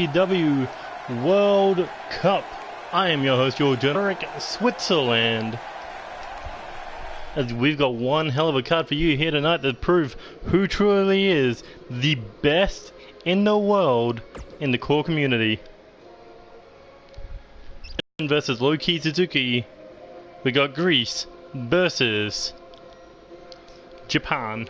NCW World Cup. I am your host, your generic Switzerland. As we've got one hell of a card for you here tonight to prove who truly is the best in the world in the core community. Versus Low-Key Suzuki, we got Greece versus Japan.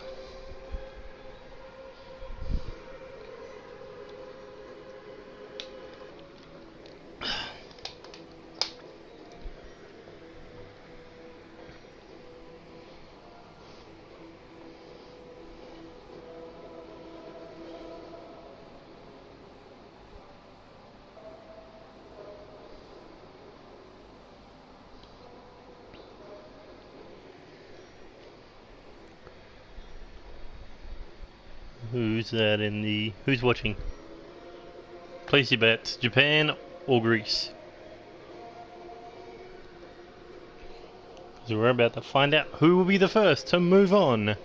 Who's that in the... Who's watching? Place your bets. Japan or Greece? So we're about to find out who will be the first to move on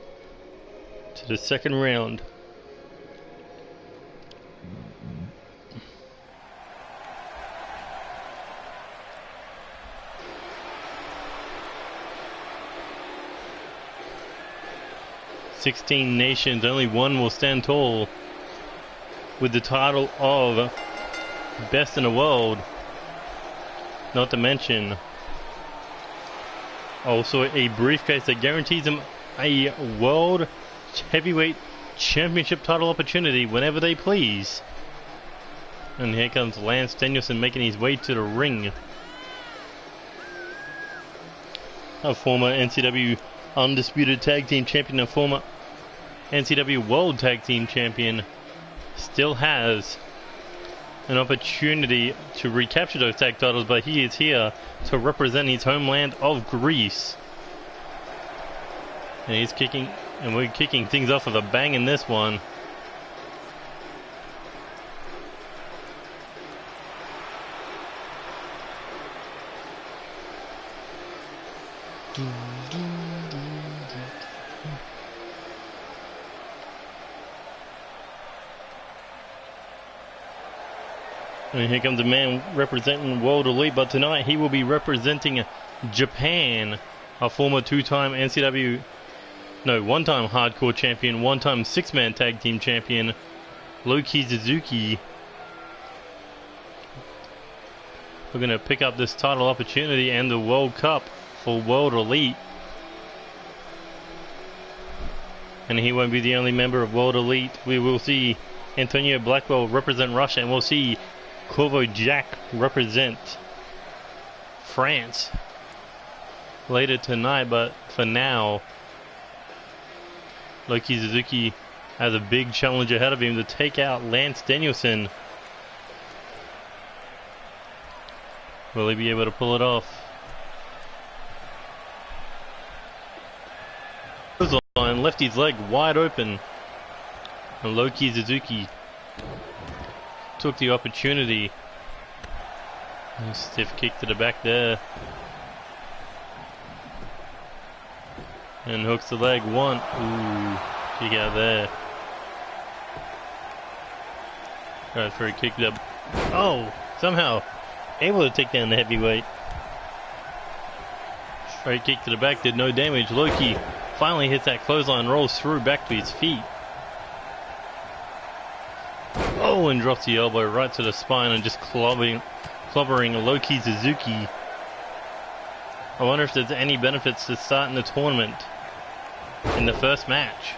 to the second round. "16 nations, only one will stand tall with the title of best in the world. Not to mention also a briefcase that guarantees them a world heavyweight championship title opportunity whenever they please." And here comes Lance Danielson making his way to the ring. A former NCW Undisputed Tag Team Champion and former NCW World Tag Team Champion still has an opportunity to recapture those tag titles, but he is here to represent his homeland of Greece. And he's kicking, and we're kicking things off with a bang in this one. And here comes a man representing World Elite, but tonight he will be representing Japan, a former one-time Hardcore Champion, one-time six-man Tag Team Champion, Low-Key Suzuki. We're going to pick up this title opportunity and the World Cup for World Elite. And he won't be the only member of World Elite. We will see Antonio Blackwell represent Russia, and we'll see Corvo Jack represent France later tonight, but for now, Low-Key Suzuki has a big challenge ahead of him to take out Lance Danielson. Will he be able to pull it off? And left his leg wide open, and Low-Key Suzuki took the opportunity. A stiff kick to the back there, and hooks the leg. One. Ooh, kick out there. Right for a kick up. Oh, somehow able to take down the heavyweight. Straight kick to the back did no damage. Low-Key finally hits that clothesline, rolls through back to his feet. Oh, and drops the elbow right to the spine and just clobbering Low-Key Suzuki. I wonder if there's any benefits to starting the tournament in the first match.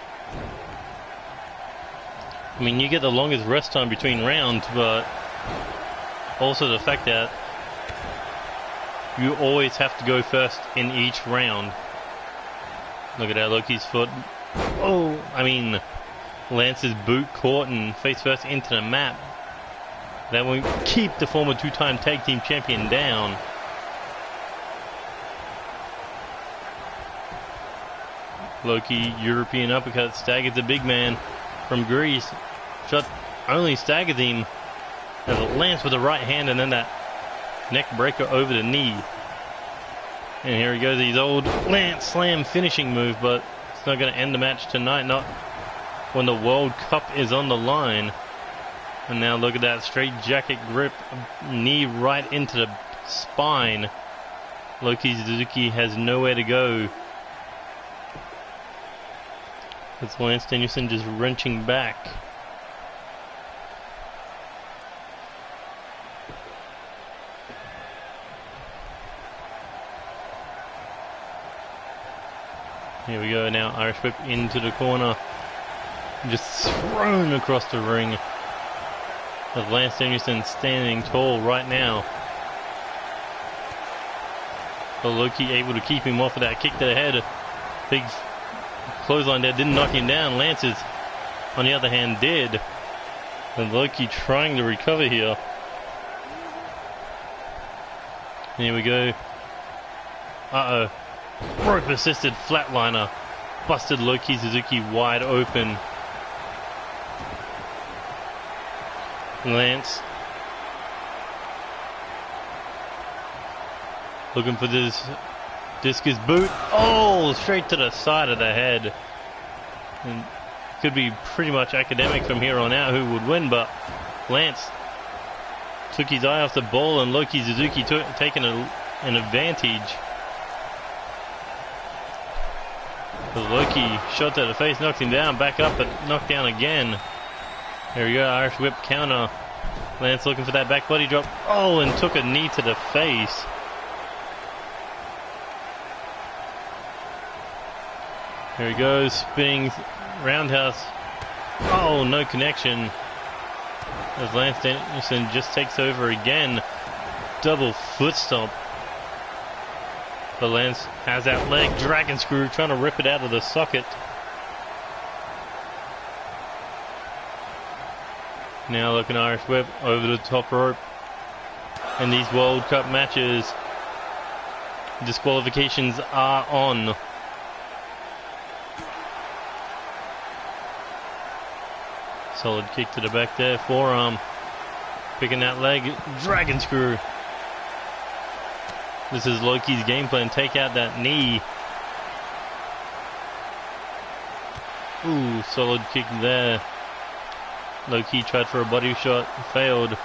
I mean, you get the longest rest time between rounds, but also the fact that you always have to go first in each round. Look at that, Low-Key's foot. Oh, I mean, Lance's boot caught and face first into the mat. That will keep the former two-time tag team champion down. Low-Key European uppercut staggers the big man from Greece. Shot only staggers him as it lands with the right hand, and then that neck breaker over the knee. And here he goes, his old Lance Slam finishing move, but it's not going to end the match tonight, not when the World Cup is on the line. And now look at that straight jacket grip, knee right into the spine. Loki Suzuki has nowhere to go. It's Lance Danielson just wrenching back. Here we go now, Irish whip into the corner. Just thrown across the ring. With Lance Danielson standing tall right now. But Loki able to keep him off of that kick to the head. Big clothesline there didn't knock him down. Lance's, on the other hand, did. And Loki trying to recover here. Here we go. Uh-oh. Rope assisted flatliner. Busted Loki Suzuki wide open. Lance looking for this discus boot. Oh, straight to the side of the head. And could be pretty much academic from here on out who would win, but Lance took his eye off the ball and Loki Suzuki taking an advantage. But Loki shot to the face, knocked him down, back up, but knocked down again. There we go, Irish whip counter. Lance looking for that back body drop. Oh, and took a knee to the face. Here he goes, spinning roundhouse. Oh, no connection. As Lance Danielson just takes over again. Double foot stomp. But Lance has that leg dragon screw, trying to rip it out of the socket. Now looking Irish whip over the top rope. In these World Cup matches, disqualifications are on. Solid kick to the back there, forearm. Picking that leg, dragon screw. This is Loki's game plan, take out that knee. Ooh, solid kick there. Loki tried for a body shot, failed.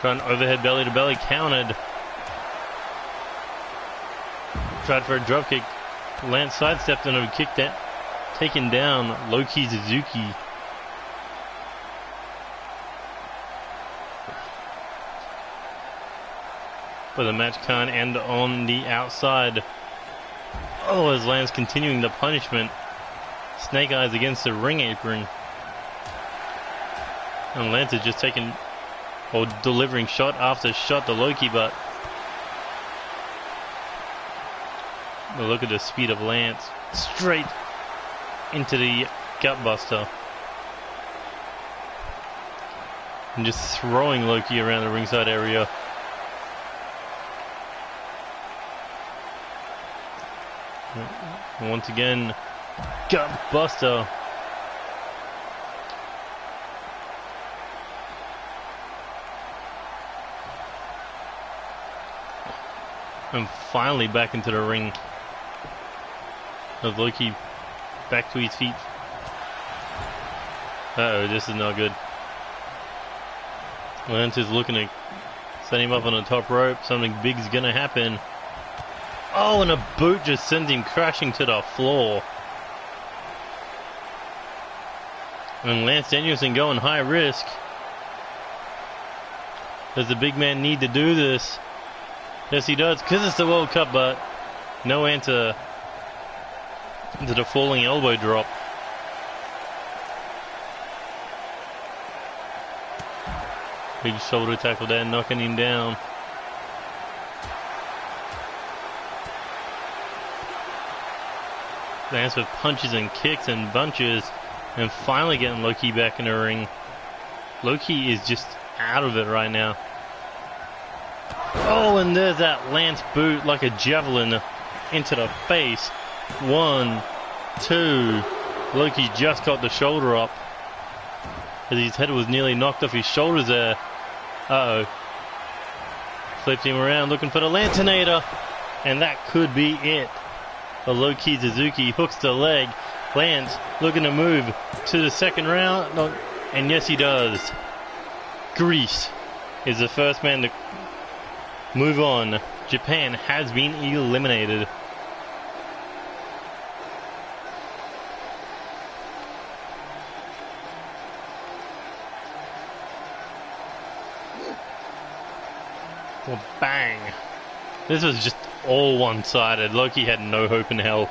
Trying overhead belly to belly, countered. Tried for a drop kick. Lance sidestepped and kicked that, taken down Loki Suzuki. But the match can't end on the outside. Oh, as Lance continuing the punishment. Snake eyes against the ring apron. And Lance is just taking, or delivering shot after shot to Loki, but look at the speed of Lance. Straight into the gutbuster. And just throwing Loki around the ringside area. And once again, gutbuster. And finally back into the ring. Of Loki back to his feet. Uh-oh, this is not good. Lance is looking to set him up on the top rope. Something big is going to happen. Oh, and a boot just sends him crashing to the floor. And Lance Danielson going high risk. Does the big man need to do this? Yes, he does, because it's the World Cup, but no answer to the falling elbow drop. Big shoulder tackle there, knocking him down. Lance with punches and kicks and bunches, and finally getting Loki back in the ring. Loki is just out of it right now. Oh, and there's that Lance boot like a javelin into the face. 1, 2. Loki just got the shoulder up as his head was nearly knocked off his shoulders there. Uh-oh. Flipped him around looking for the Lantinator, and that could be it. The Loki Suzuki hooks the leg. Lance looking to move to the second round, and yes he does. Greece is the first man to move on. Japan has been eliminated. Well, bang. This was just all one-sided. Loki had no hope in hell.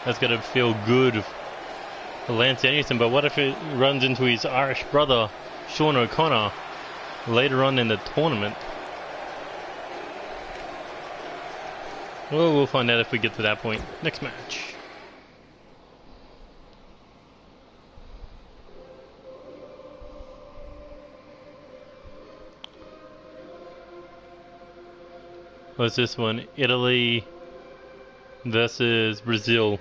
That's gonna feel good for Lance Anderson, but what if it runs into his Irish brother, Sean O'Connor, later on in the tournament? Well, we'll find out if we get to that point. Next match. What's this one? Italy versus Brazil.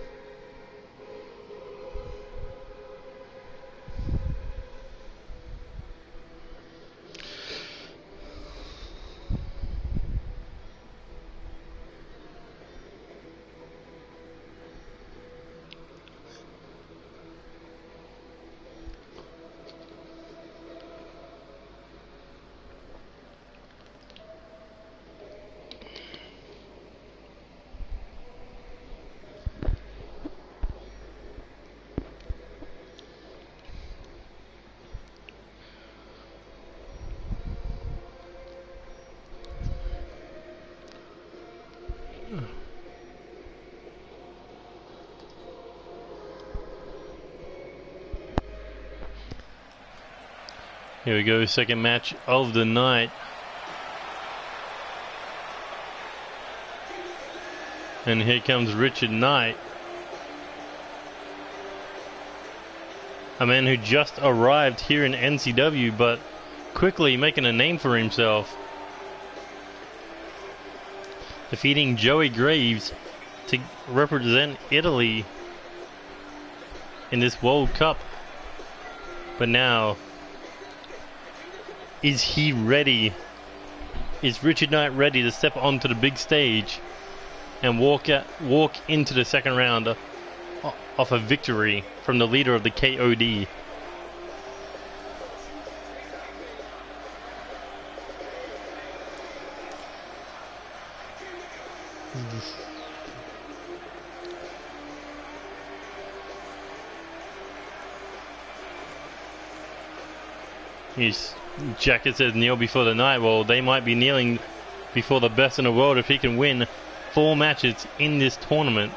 Here we go, second match of the night. And here comes Richard Knight. A man who just arrived here in NCW, but quickly making a name for himself. Defeating Joey Graves to represent Italy in this World Cup. But now, is he ready? Is Richard Knight ready to step onto the big stage and walk into the second round of a victory from the leader of the KOD? His jacket says kneel before the night. Well, they might be kneeling before the best in the world if he can win 4 matches in this tournament.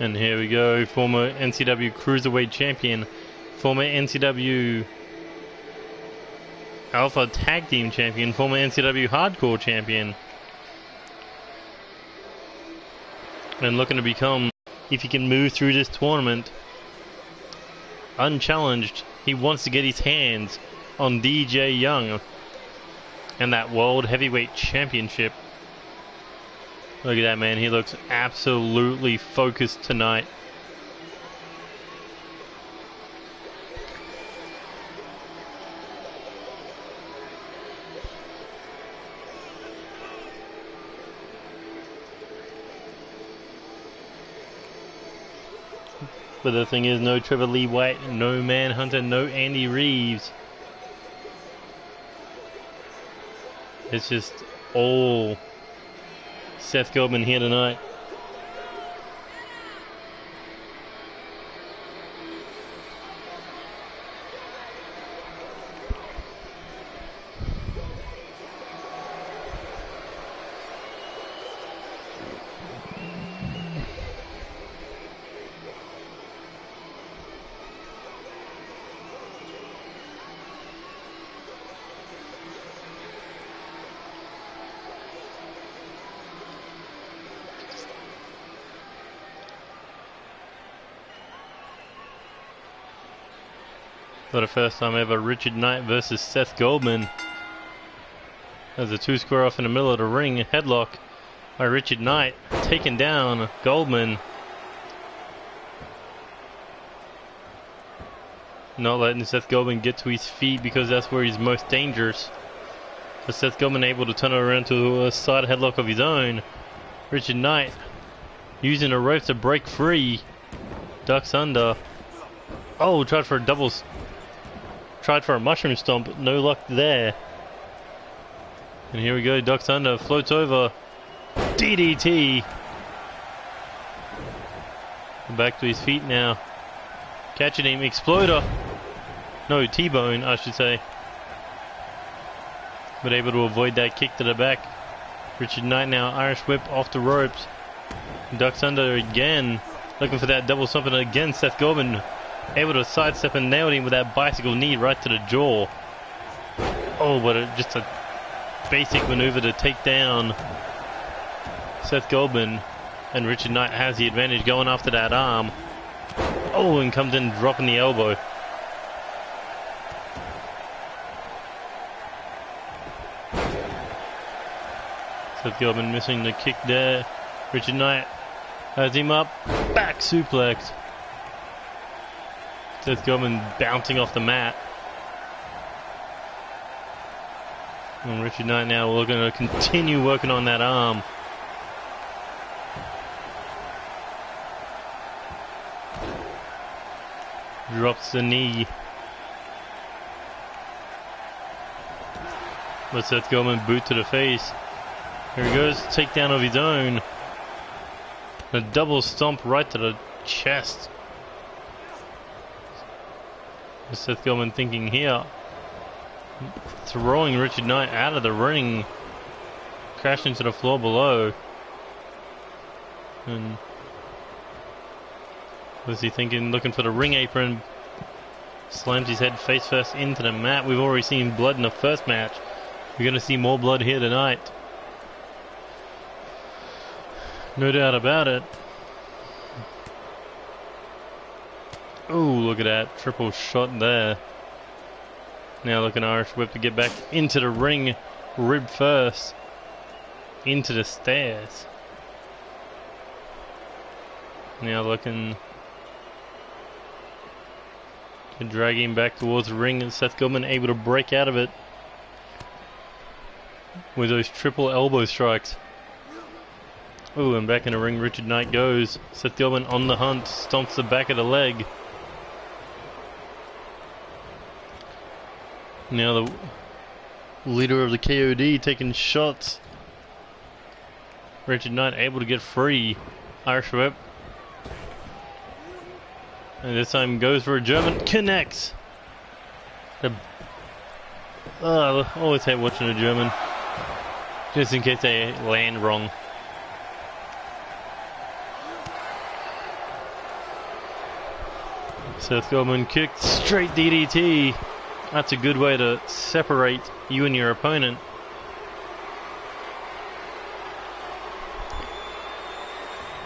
And here we go, former NCW Cruiserweight Champion, former NCW Alpha Tag Team Champion, former NCW Hardcore Champion. And looking to become, if he can move through this tournament unchallenged, he wants to get his hands on DJ Young and that World Heavyweight Championship. Look at that, man. He looks absolutely focused tonight. But the thing is, no Trevor Lee White, no Manhunter, no Andy Reeves. It's just all Seth Goldman here tonight. For the first time ever, Richard Knight versus Seth Goldman. There's a 2 square off in the middle of the ring. Headlock by Richard Knight, taking down Goldman. Not letting Seth Goldman get to his feet because that's where he's most dangerous. But Seth Goldman able to turn it around to a side headlock of his own. Richard Knight using the ropes to break free. Ducks under. Oh, tried for a mushroom stomp, no luck there. And here we go, ducks under, floats over, DDT. Back to his feet now. Catching him, exploder. No, T-bone, I should say. But able to avoid that kick to the back. Richard Knight now, Irish whip off the ropes. Ducks under again. Looking for that double something again, Seth Goldman. Able to sidestep and nailed him with that bicycle knee right to the jaw. Oh, but just a basic maneuver to take down Seth Goldman. And Richard Knight has the advantage going after that arm. Oh, and comes in dropping the elbow. Seth Goldman missing the kick there. Richard Knight has him up. Back suplex. Seth Goldman bouncing off the mat. And Richard Knight now looking to continue working on that arm. Drops the knee. But Seth Goldman boot to the face. Here he goes, takedown of his own. A double stomp right to the chest. Seth Goldman thinking here. Throwing Richard Knight out of the ring. Crashing to the floor below. And was he thinking, looking for the ring apron? Slams his head face first into the mat. We've already seen blood in the first match. We're going to see more blood here tonight. No doubt about it. Ooh, look at that. Triple shot there. Now looking Irish whip to get back into the ring. Rib first. Into the stairs. Now looking to drag him back towards the ring. And Seth Goldman able to break out of it with those triple elbow strikes. Ooh, and back in the ring Richard Knight goes. Seth Goldman on the hunt. Stomps the back of the leg. Now the leader of the KOD taking shots. Richard Knight able to get free. Irish whip. And this time goes for a German. Connects. I always hate watching a German. Just in case they land wrong. Seth Goldman kicked straight DDT. That's a good way to separate you and your opponent.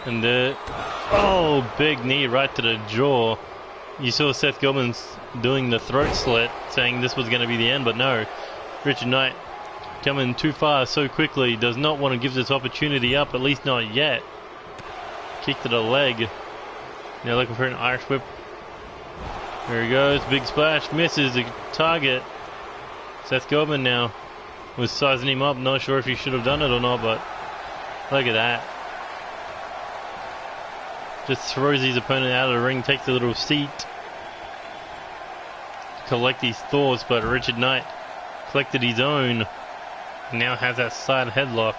And oh, big knee right to the jaw. You saw Seth Goldman doing the throat slit, saying this was going to be the end, but no. Richard Knight coming too far so quickly, does not want to give this opportunity up, at least not yet. Kick to the leg. Now looking for an Irish whip. There he goes, big splash, misses the target. Seth Goldman now was sizing him up, not sure if he should have done it or not, but look at that. Just throws his opponent out of the ring, takes a little seat. Collect his thoughts, but Richard Knight collected his own. Now has that side headlock.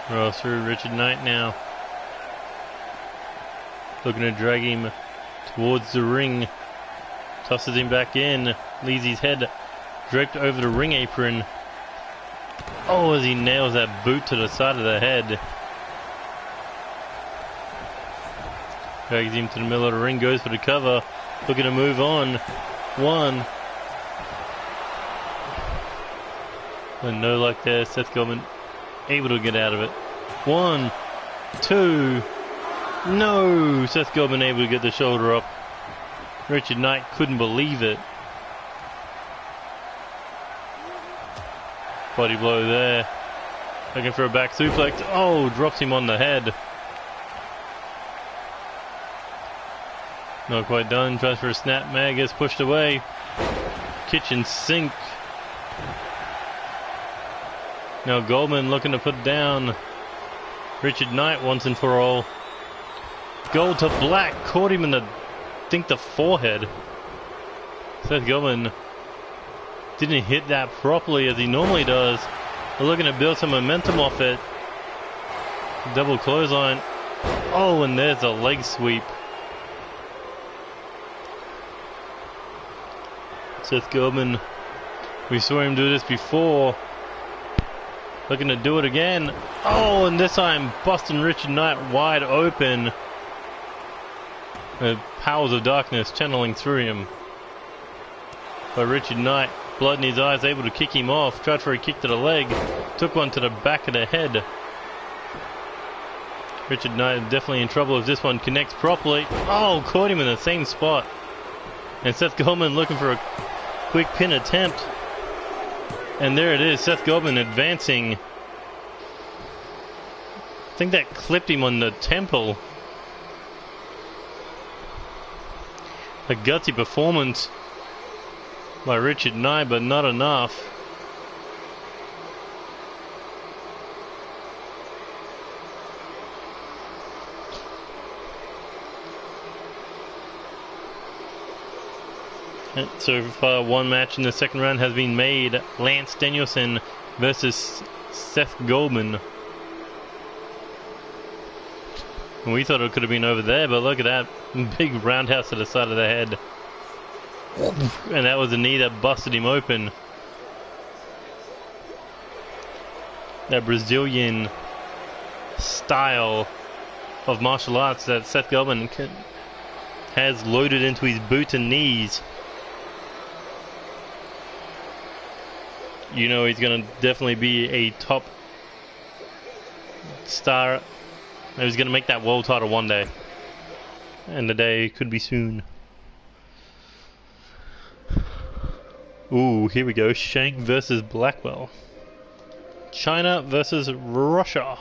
Rolls through Richard Knight now. Looking to drag him towards the ring. Tosses him back in. Leaves his head draped over the ring apron. Oh, as he nails that boot to the side of the head. Drags him to the middle of the ring. Goes for the cover. Looking to move on. One. And no luck there. Seth Goldman able to get out of it. 1, 2. No! Seth Godin able to get the shoulder up. Richard Knight couldn't believe it. Body blow there. Looking for a back suplex. Oh, drops him on the head. Not quite done. Tries for a snap mag. Gets pushed away. Kitchen sink. Now Goldman looking to put down Richard Knight once and for all. Gold to black. Caught him in the, I think, the forehead. Seth Goldman didn't hit that properly as he normally does. They're looking to build some momentum off it. Double clothesline. Oh, and there's a leg sweep. Seth Goldman, we saw him do this before. Looking to do it again. Oh, and this time busting Richard Knight wide open. The powers of darkness channeling through him. But Richard Knight, blood in his eyes, able to kick him off. Tried for a kick to the leg. Took one to the back of the head. Richard Knight definitely in trouble if this one connects properly. Oh, caught him in the same spot. And Seth Goldman looking for a quick pin attempt. And there it is, Seth Goldman advancing. I think that clipped him on the temple. A gutsy performance by Richard Knight, but not enough. So far, one match in the second round has been made. Lance Danielson versus Seth Goldman. We thought it could have been over there, but look at that big roundhouse to the side of the head. And that was the knee that busted him open. That Brazilian style of martial arts that Seth Goldman has loaded into his boots and knees. You know he's going to definitely be a top star. He's going to make that world title one day. And the day could be soon. Ooh, here we go. Shank versus Blackwell. China versus Russia.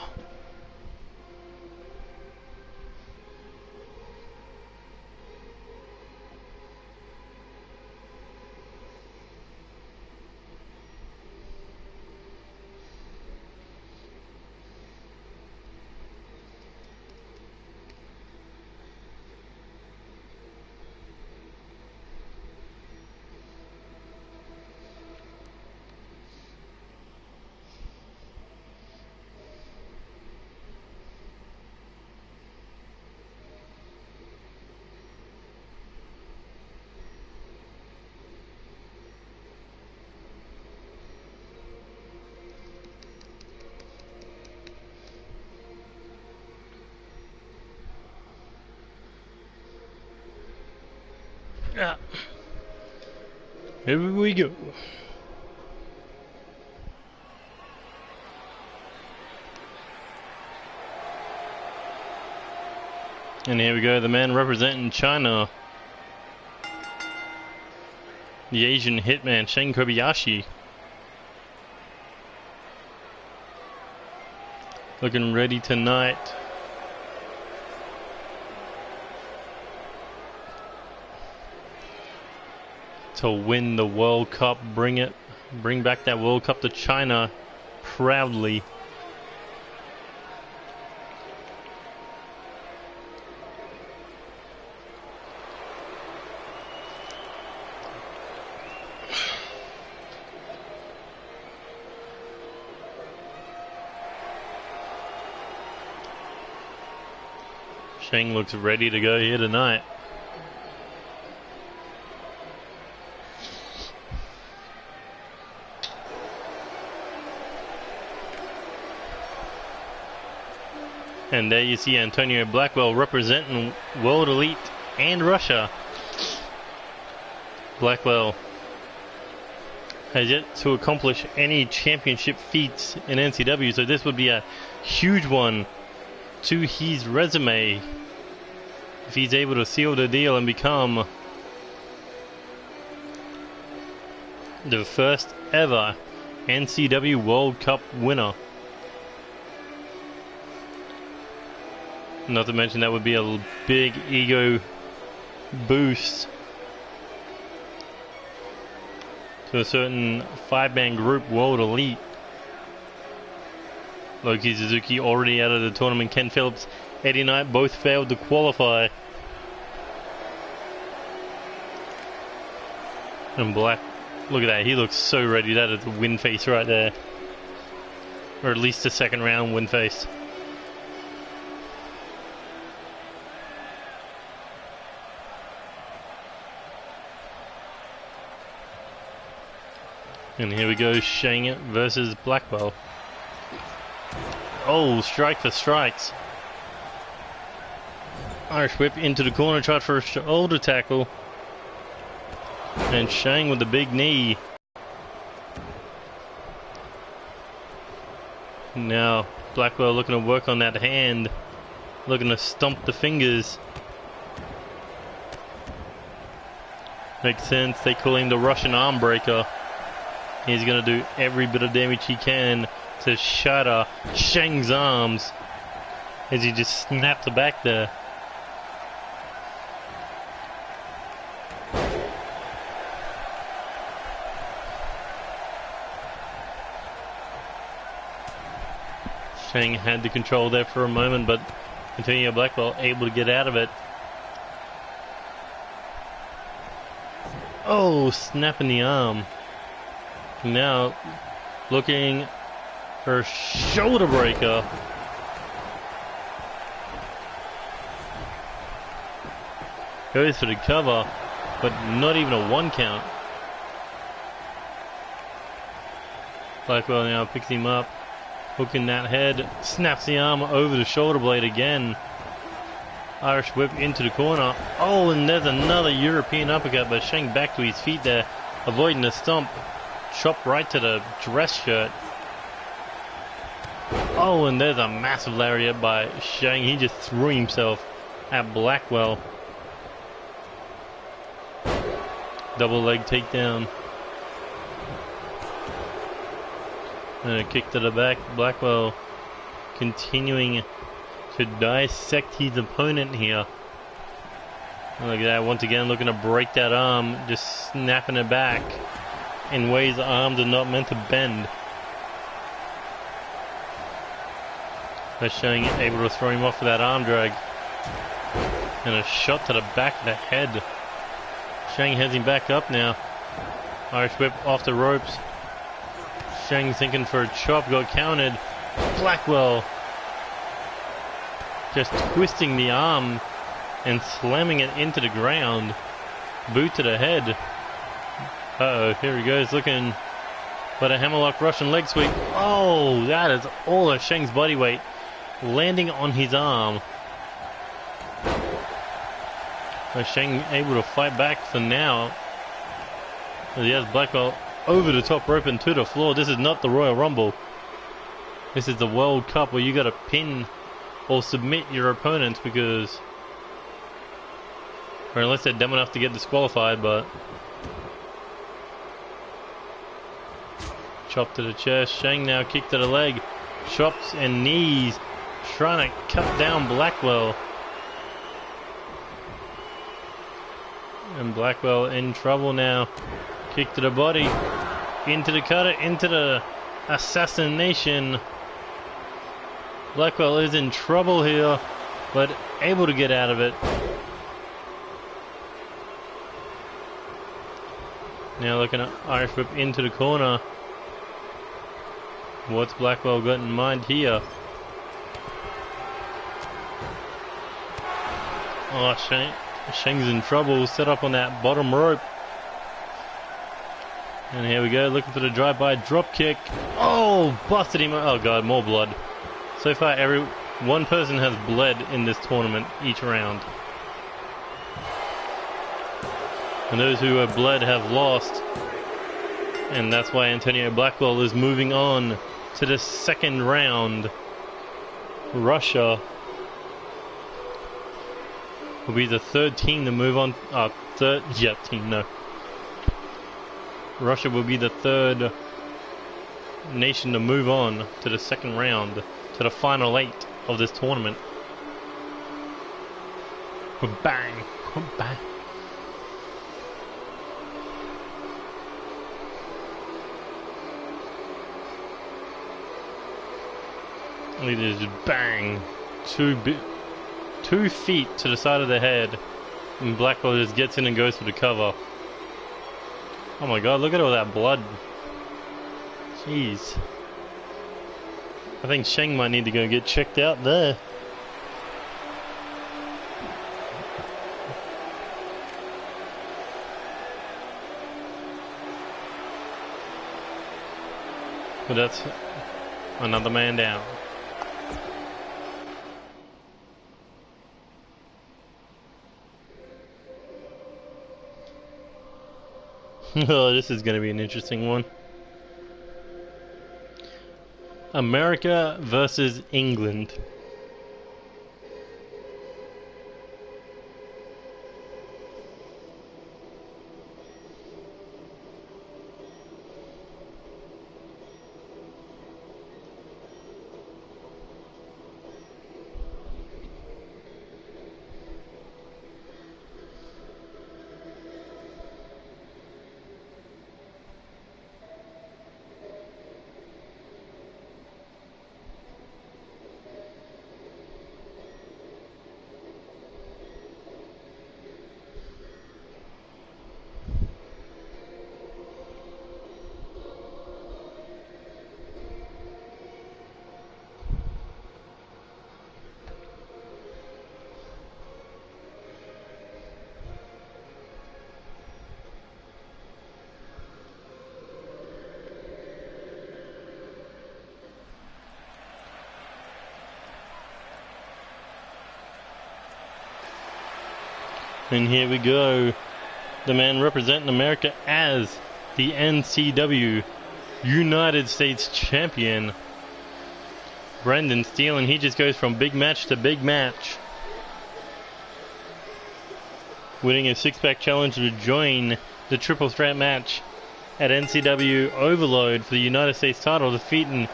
Here we go. And here we go, the man representing China. The Asian hitman, Shen Kobayashi. Looking ready tonight. To win the World Cup, bring back that World Cup to China proudly. Shang looks ready to go here tonight. And there you see Antonio Blackwell representing World Elite and Russia. Blackwell has yet to accomplish any championship feats in NCW, so this would be a huge one to his resume. if he's able to seal the deal and become the first ever NCW World Cup winner. Not to mention that would be a big ego boost to a certain 5-man group World Elite. Loki Suzuki already out of the tournament. Ken Phillips, Eddie Knight both failed to qualify. And Black, look at that, he looks so ready. That is a win face right there. Or at least a second round win face. And here we go, Shang versus Blackwell. Oh, strike for strikes. Irish whip into the corner, tried for a shoulder tackle. And Shang with the big knee. Now, Blackwell looking to work on that hand. Looking to stomp the fingers. Makes sense, they call him the Russian arm breaker. He's going to do every bit of damage he can to shatter Shang's arms as he just snaps the back there. Shang had the control there for a moment, but Antonio Blackwell able to get out of it. Oh, snapping the arm. Now looking for a shoulder breaker. Goes for the cover, but not even a 1 count. Blackwell now picks him up, hooking that head, snaps the arm over the shoulder blade again. Irish whip into the corner. Oh, and there's another European uppercut, but Shang back to his feet there, avoiding the stomp. Chop right to the dress shirt. Oh, and there's a massive lariat by Shang. He just threw himself at Blackwell. Double leg takedown. And a kick to the back. Blackwell continuing to dissect his opponent here. Look at that, once again looking to break that arm, just snapping it back in ways the arms are not meant to bend. That's Shang able to throw him off with that arm drag. And a shot to the back of the head. Shang has him back up now. Irish whip off the ropes. Shang thinking for a chop, got counted. Blackwell just twisting the arm and slamming it into the ground. Boot to the head. Uh-oh, here he goes, looking for the hammerlock Russian leg sweep. Oh, that is all of Shang's body weight landing on his arm. But Shang able to fight back for now. He has Blackwell over the top rope and to the floor. This is not the Royal Rumble. This is the World Cup where you got to pin or submit your opponents, because, or unless they're dumb enough to get disqualified. But chop to the chest. Shang now kick to the leg. Chops and knees. Trying to cut down Blackwell. And Blackwell in trouble now. Kick to the body. Into the cutter. Into the assassination. Blackwell is in trouble here, but able to get out of it. Now looking at Irish whip into the corner. What's Blackwell got in mind here? Oh, Shang's in trouble. Set up on that bottom rope. And here we go, looking for the drive-by drop kick. Oh, busted him. Oh god, more blood. So far, one person has bled in this tournament each round. And those who have bled have lost. And that's why Antonio Blackwell is moving on to the second round. Russia. will be the third team to move on. Russia will be the third nation to move on to the second round, to the final 8 of this tournament. Bang! Bang! Look at this, bang! 2 feet to the side of the head, and Blackwell just gets in and goes for the cover. Oh my god, look at all that blood. Jeez. I think Sheng might need to go get checked out there. But that's another man down. Oh, this is going to be an interesting one. America versus England. And here we go. The man representing America as the NCW United States Champion, Brendan Steele, and he just goes from big match to big match, winning a 6-pack challenge to join the triple threat match at NCW Overload for the United States title, defeating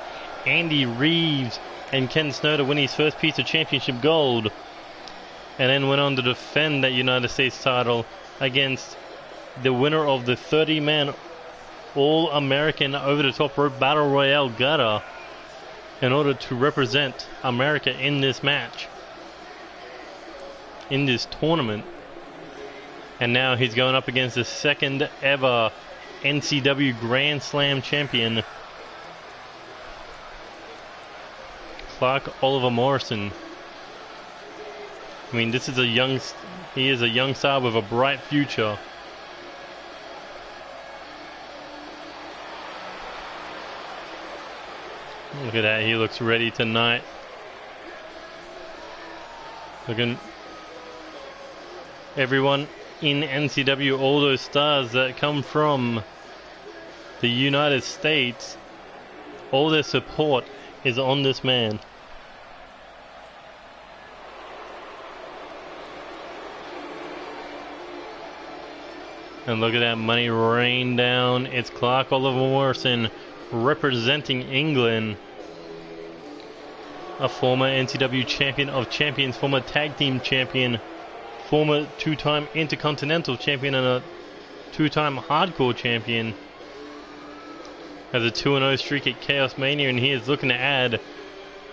Andy Reeves and Ken Snow to win his first piece of championship gold, and then went on to defend that United States title against the winner of the 30-man All-American over-the-top rope battle royale gutter in order to represent America in this match, in this tournament. And now he's going up against the second ever NCW Grand Slam champion, Clark Oliver Morrison. I mean, this is he is a young star with a bright future. Look at that, he looks ready tonight. Looking, everyone in NCW, all those stars that come from the United States, all their support is on this man. And look at that money rain down. It's Clark Oliver Morrison representing England. A former NCW champion of champions, former tag team champion, former 2-time intercontinental champion, and a 2-time hardcore champion. Has a 2-0 streak at Chaos Mania, and he is looking to add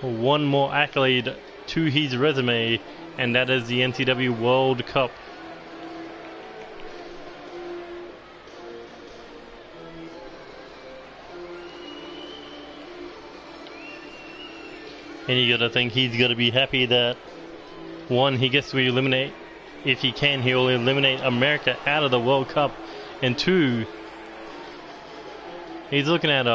one more accolade to his resume, and that is the NCW World Cup. And you gotta think he's gotta be happy that, one, he gets to eliminate, if he can, he will eliminate America out of the World Cup, and 2, he's looking at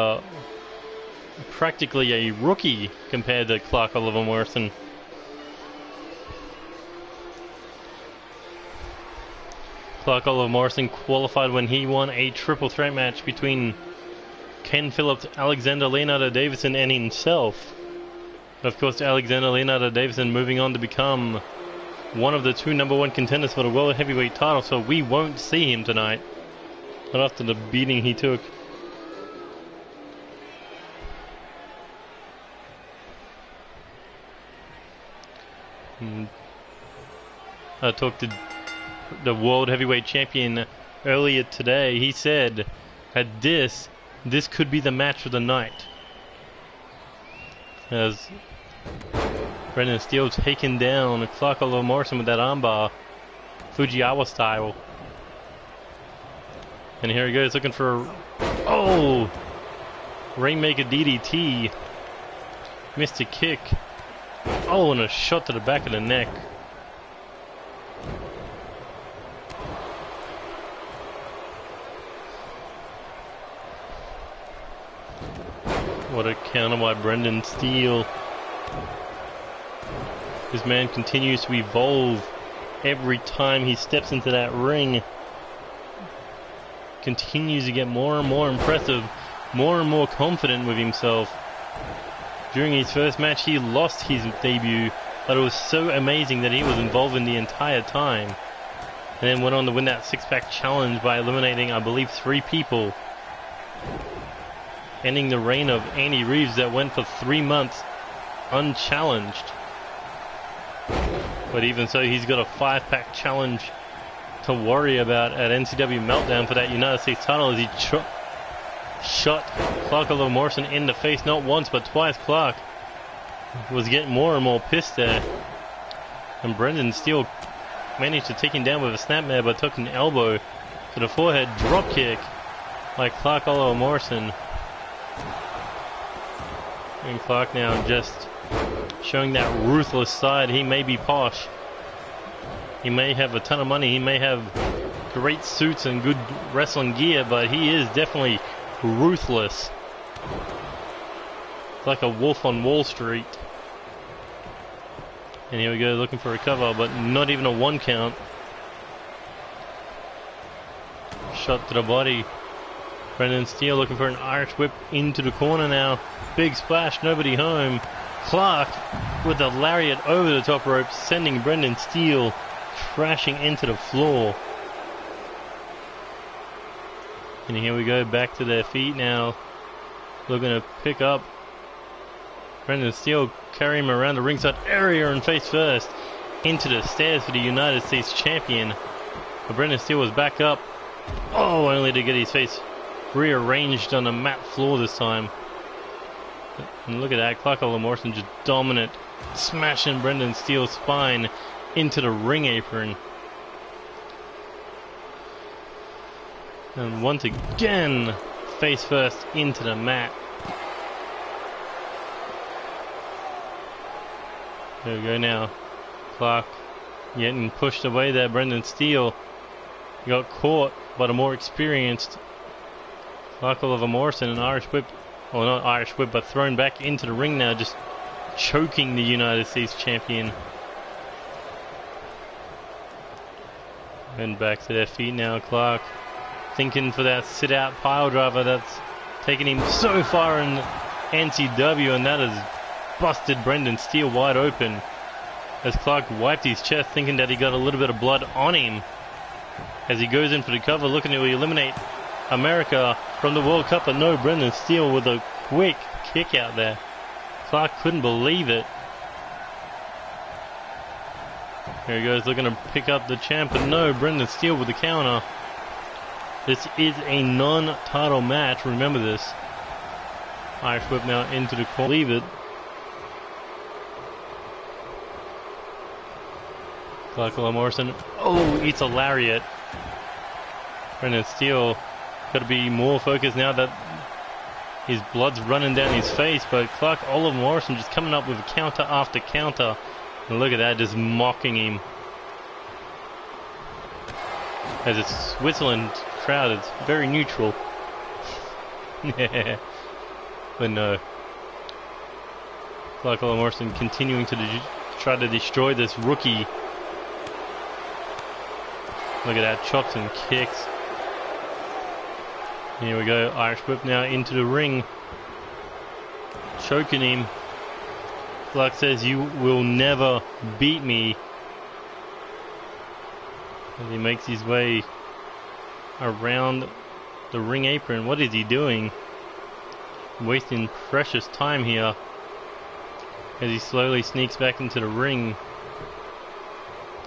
practically a rookie compared to Clark Oliver Morrison. Clark Oliver Morrison qualified when he won a triple threat match between Ken Phillips, Alexander Leonardo Davison, and himself. Of course, Alexander Leonardo Davison moving on to become one of the two #1 contenders for the World Heavyweight title, so we won't see him tonight. Not after the beating he took. I talked to the World Heavyweight Champion earlier today. He said that this could be the match of the night, as Brendan Steele taken down Clark Oliver Morrison with that armbar, Fujiwara style. And here he goes looking for Rainmaker DDT. Missed a kick. Oh, and a shot to the back of the neck. What a counter by Brendan Steele. This man continues to evolve every time he steps into that ring. Continues to get more and more impressive, more and more confident with himself. During his first match, he lost his debut, but it was so amazing that he was involved in the entire time. And then went on to win that six-pack challenge by eliminating, I believe, 3 people. Ending the reign of Andy Reeves that went for 3 months unchallenged. But even so, he's got a 5-pack challenge to worry about at NCW Meltdown for that United States title, as he shot Clark Oliver Morrison in the face not once but twice. Clark was getting more and more pissed there, and Brendan Steele managed to take him down with a snapmare, but took an elbow to the forehead drop kick by Clark Oliver Morrison. And Clark now just showing that ruthless side. He may be posh, he may have a ton of money, he may have great suits and good wrestling gear, but he is definitely ruthless. Like a wolf on Wall Street. And here we go, looking for a cover, but not even a 1 count. Shot to the body. Brendan Steele looking for an Irish whip into the corner now. Big splash, nobody home. Clark with a lariat over the top rope, sending Brendan Steele crashing into the floor. And here we go, back to their feet now. Looking to pick up Brendan Steele, carry him around the ringside area and face first into the stairs for the United States Champion. But Brendan Steele was back up. Oh, only to get his face rearranged on the mat floor this time. And look at that, Clark Oliver Morrison just dominant, smashing Brendan Steele's spine into the ring apron. And once again, face first into the mat. There we go now. Clark getting pushed away there. Brendan Steele got caught by the more experienced Clark Oliver Morrison. An Irish whip, well, not Irish whip, but thrown back into the ring now, just choking the United States Champion. And back to their feet now. Clark thinking for that sit-out pile driver that's taken him so far in NCW, and that has busted Brendan Steele wide open. As Clark wiped his chest, thinking that he got a little bit of blood on him, as he goes in for the cover, looking to eliminate America from the World Cup. But no, Brendan Steele with a quick kick out there. Clark couldn't believe it. Here he goes, looking to pick up the champ, but no, Brendan Steele with the counter. This is a non-title match, remember this. Irish whip now into the corner. Leave it. Clark Oliver Morrison, eats a lariat. Brendan Steele got to be more focused now that his blood's running down his face, but Clark Oliver Morrison just coming up with counter after counter. And look at that, just mocking him. As it's Switzerland crowd, it's very neutral. But no. Clark Oliver Morrison continuing to try to destroy this rookie. Look at that, chops and kicks. Here we go, Irish whip now into the ring. Choking him. Clark says, "You will never beat me." As he makes his way around the ring apron. What is he doing? Wasting precious time here as he slowly sneaks back into the ring,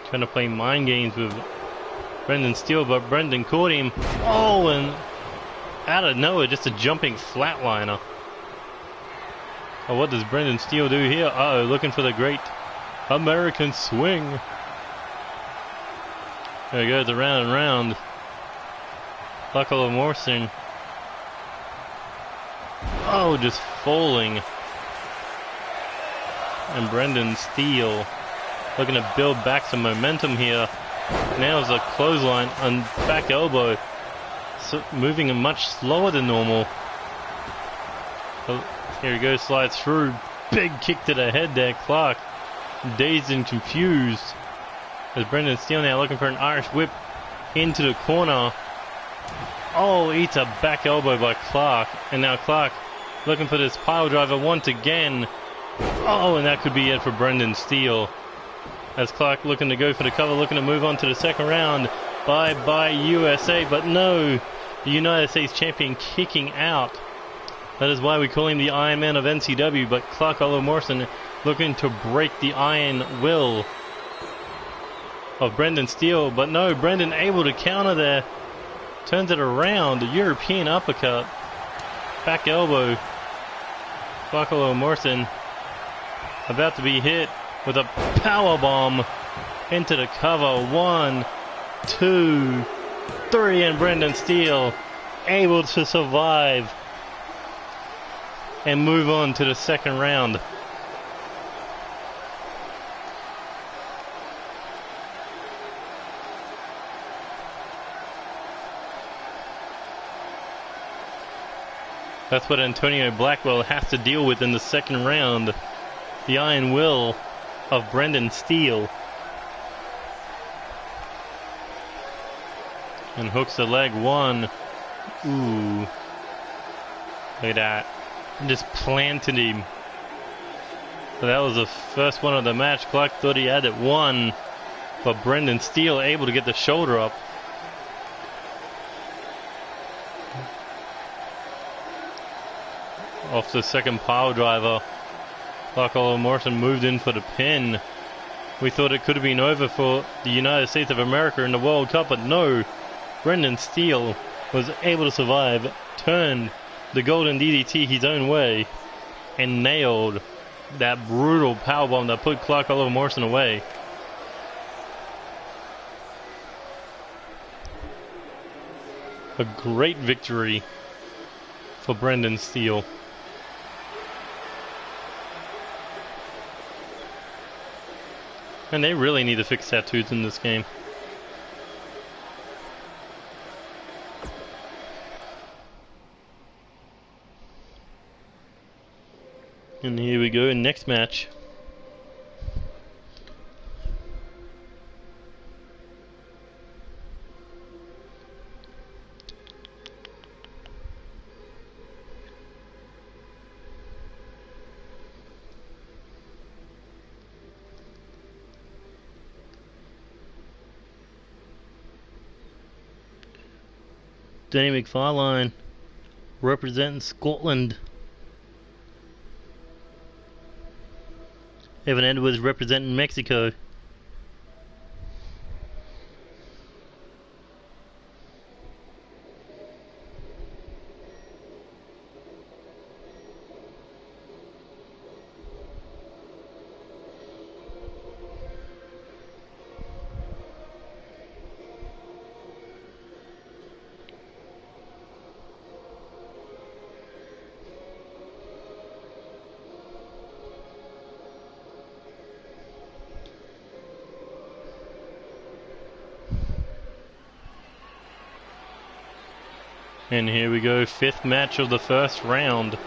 trying to play mind games with Brendan Steele, but Brendan caught him. Oh, and out of nowhere, just a jumping flatliner. Oh, what does Brendan Steele do here? Uh-oh, looking for the great American swing. There he goes, around and round. Buckle of Morrison. Oh, just falling. And Brendan Steele looking to build back some momentum here. Now is a clothesline and back elbow. So moving him much slower than normal. Oh, here he goes, slides through. Big kick to the head there, Clark. Dazed and confused. As Brendan Steele now looking for an Irish whip into the corner. Oh, eats a back elbow by Clark. And now Clark looking for this pile driver once again. Oh, and that could be it for Brendan Steele. As Clark looking to go for the cover, looking to move on to the second round. Bye-bye USA, but no. The United States champion kicking out. That is why we call him the Iron Man of NCW, but Clark Oliver Morrison looking to break the iron will of Brendan Steele, but no, Brendan able to counter there. Turns it around, the European uppercut. Back elbow. Clark Oliver Morrison about to be hit with a power bomb into the cover. 1, 2, 3, and Brendan Steele able to survive and move on to the second round. That's what Antonio Blackwell has to deal with in the second round. The iron will of Brendan Steele. And hooks the leg. 1. Ooh. Look at that. Just planted him. So that was the first one of the match. Clark thought he had it won, but Brendan Steele able to get the shoulder up. Off the second pile driver. Clark Oliver Morrison moved in for the pin. We thought it could have been over for the United States of America in the World Cup, but no. Brendan Steele was able to survive, turned the golden DDT his own way, and nailed that brutal powerbomb that put Clark Oliver Morrison away. A great victory for Brendan Steele. And they really need to fix tattoos in this game. And here we go, next match. Danny McFarlane representing Scotland. Evan Edwards representing Mexico. And here we go, fifth match of the first round.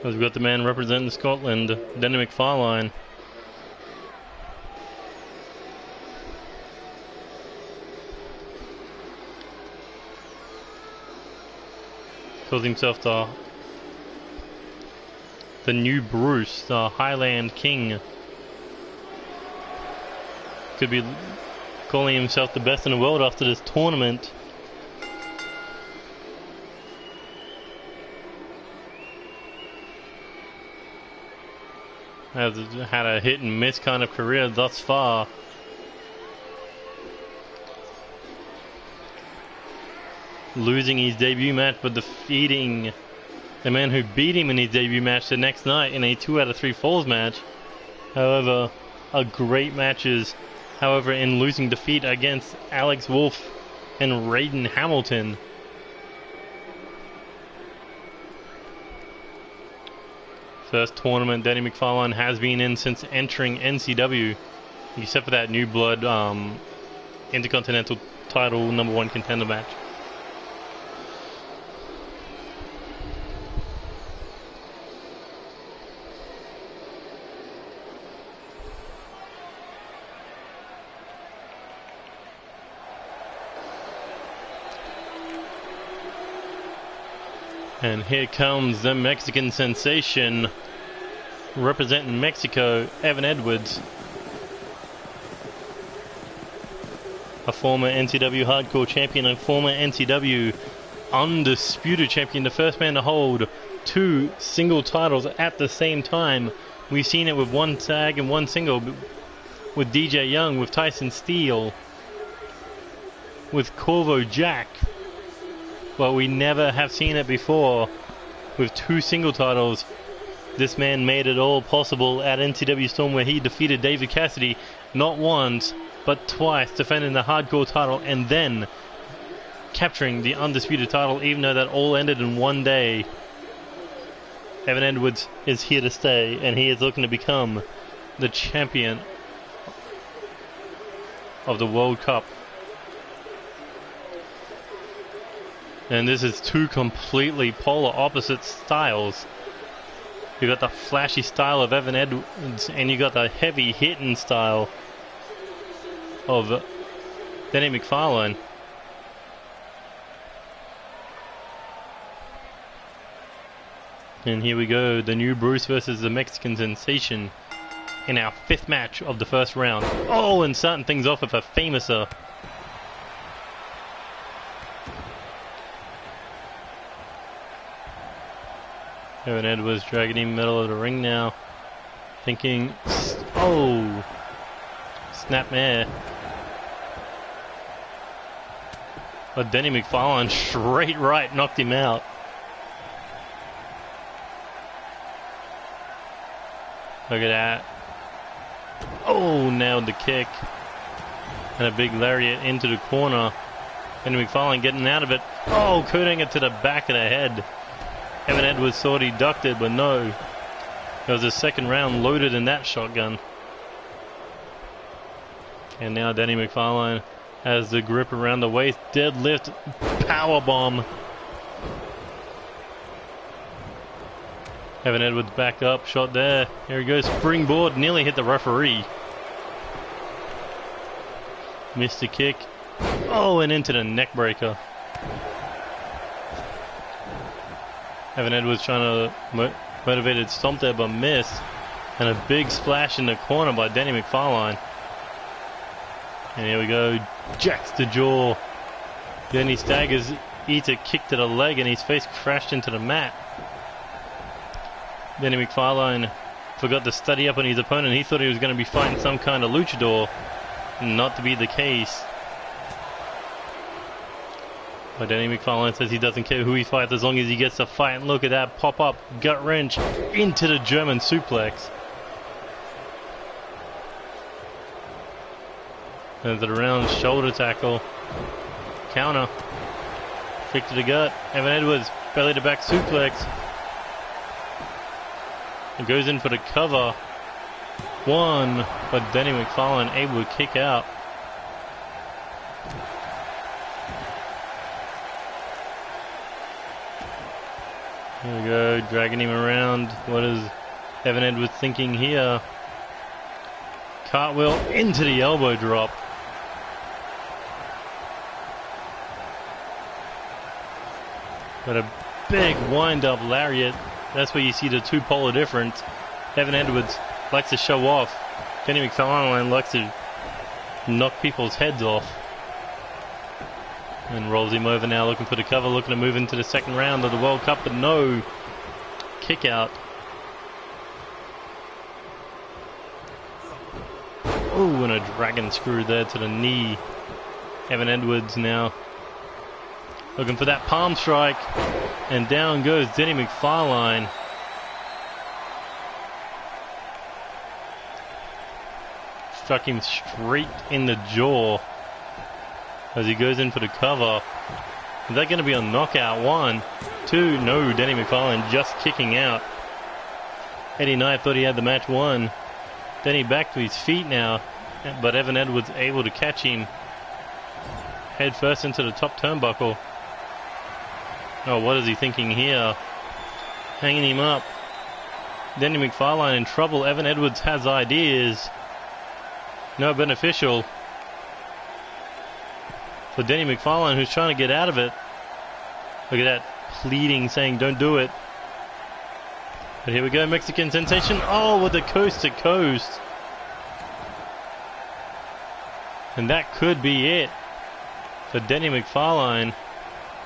We've got the man representing Scotland, Danny McFarlane. Calls himself the the new Bruce, the Highland King. Could be calling himself the best in the world after this tournament. Has had a hit and miss kind of career thus far. Losing his debut match but defeating the man who beat him in his debut match the next night in a 2 out of 3 falls match. However, a great matches. However, in losing defeat against Alex Wolf and Raiden Hamilton. First tournament Danny McFarlane has been in since entering NCW, except for that New Blood Intercontinental title #1 contender match. And here comes the Mexican sensation representing Mexico, Evan Edwards. A former NCW Hardcore champion and former NCW Undisputed champion. The first man to hold 2 single titles at the same time. We've seen it with 1 tag and 1 single. With DJ Young, with Tyson Steele, with Corvo Jack. But we never have seen it before with 2 single titles. This man made it all possible at NCW Storm, where he defeated David Cassidy not once but twice, defending the Hardcore title and then capturing the Undisputed title, even though that all ended in 1 day. Evan Edwards is here to stay, and he is looking to become the champion of the World Cup. And this is 2 completely polar opposite styles. You got the flashy style of Evan Edwards, and you got the heavy hitting style of Danny McFarlane. And here we go, the new Bruce versus the Mexican sensation in our 5th match of the first round. Oh, and starting things off with a famouser. Evan Edwards dragging him middle of the ring now. Thinking, oh, snapmare. But Danny McFarlane straight right knocked him out. Look at that. Oh, nailed the kick. And a big lariat into the corner. Danny McFarlane getting out of it. Oh, cutting it to the back of the head. Evan Edwards thought he ducked it, but no. It was his 2nd round loaded in that shotgun. And now Danny McFarlane has the grip around the waist. Deadlift, powerbomb. Evan Edwards back up, shot there. Here he goes, springboard, nearly hit the referee. Missed the kick. Oh, and into the neck breaker. Evan Edwards trying to motivated stomp there, but missed. And a big splash in the corner by Danny McFarlane. And here we go, jacks the jaw. Then he staggers, eats a kick to the leg, and his face crashed into the mat. Danny McFarlane forgot to study up on his opponent. He thought he was going to be fighting some kind of luchador. Not to be the case. But Danny McFarlane says he doesn't care who he fights as long as he gets to fight. And look at that pop-up gut wrench into the German suplex. And the round shoulder tackle. Counter. Kick to the gut. Evan Edwards, belly to back suplex. It goes in for the cover. 1, but Danny McFarlane able to kick out. Here we go, dragging him around. What is Evan Edwards thinking here? Cartwheel into the elbow drop. But a big wind-up lariat That's where you see the two polar difference. Evan Edwards likes to show off. Danny McFarlane likes to knock people's heads off. And rolls him over now, looking for the cover, looking to move into the second round of the World Cup, but no kick out. Oh, and a dragon screw there to the knee. Evan Edwards now looking for that palm strike, and down goes Denny McFarlane. Struck him straight in the jaw as he goes in for the cover. Is that going to be a knockout? 1, 2, no, Denny McFarlane just kicking out. Eddie Knight thought he had the match won. Denny back to his feet now, but Evan Edwards able to catch him head first into the top turnbuckle. Oh, what is he thinking here? Hanging him up. Denny McFarlane in trouble. Evan Edwards has ideas. No beneficial for Denny McFarlane, who's trying to get out of it. Look at that, pleading, saying don't do it. But here we go, Mexican sensation. Oh, with the coast to coast. And that could be it for Denny McFarlane,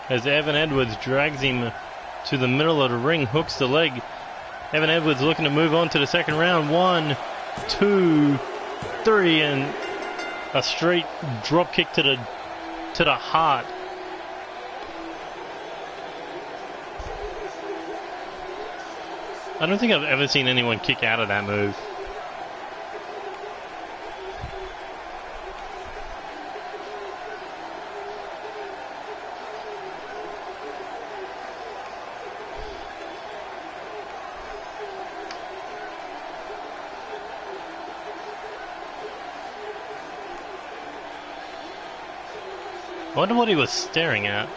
as Evan Edwards drags him to the middle of the ring, hooks the leg. Evan Edwards looking to move on to the second round. 1, 2, 3, and a straight drop kick to the heart. I don't think I've ever seen anyone kick out of that move. I wonder what he was staring at.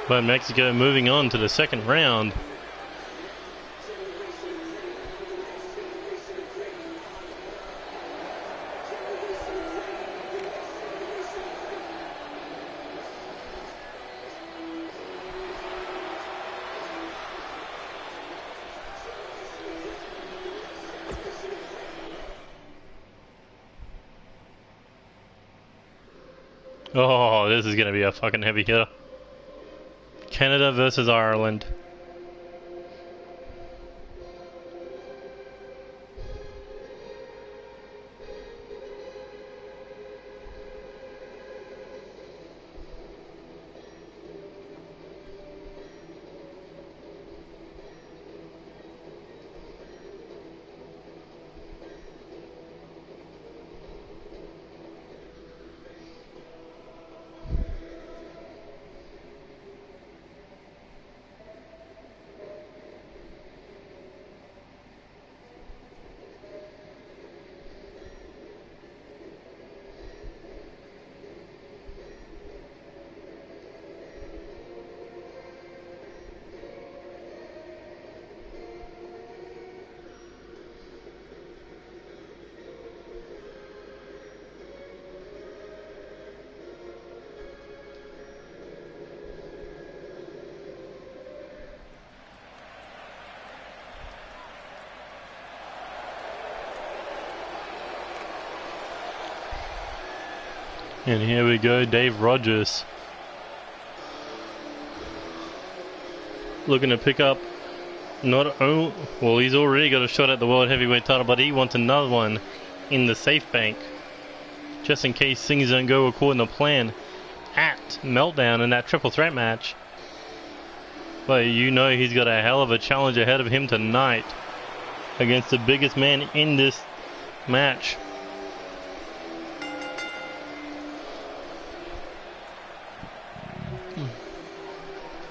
But Mexico moving on to the second round. Oh, this is going to be a fucking heavy hitter. Canada versus Ireland. And here we go, Dave Rogers looking to pick up not only, well, he's already got a shot at the World Heavyweight title, but he wants another one in the safe bank, just in case things don't go according to plan at Meltdown in that triple threat match. But you know he's got a hell of a challenge ahead of him tonight against the biggest man in this match.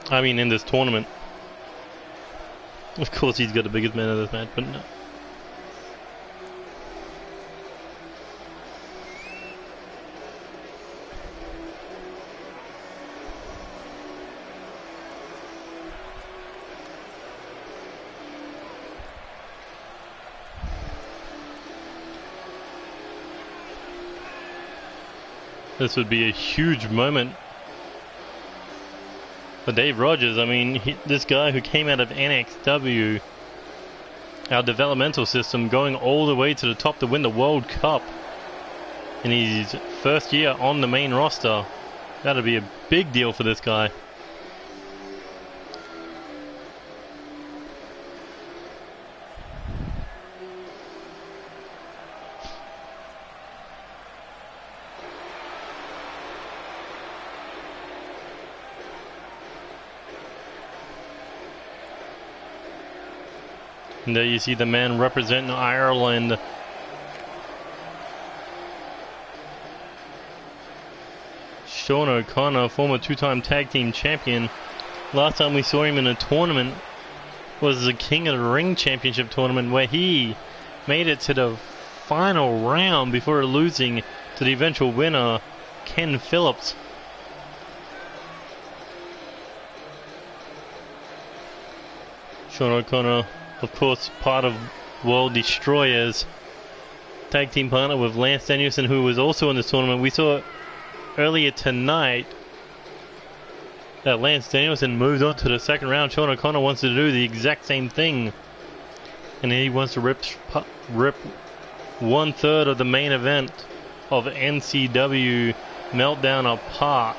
I mean, in this tournament. Of course, he's got the biggest man of this match, but no. This would be a huge moment for Dave Rogers. I mean, this guy who came out of NXW, our developmental system, going all the way to the top to win the World Cup in his first year on the main roster. That'd be a big deal for this guy. And there you see the man representing Ireland. Sean O'Connor, former two-time tag team champion. Last time we saw him in a tournament was the King of the Ring Championship tournament, where he made it to the final round before losing to the eventual winner, Ken Phillips. Sean O'Connor, of course, part of World Destroyers, tag team partner with Lance Danielson, who was also in this tournament. We saw earlier tonight that Lance Danielson moved on to the second round. Sean O'Connor wants to do the exact same thing, and he wants to rip 1/3 of the main event of NCW Meltdown apart.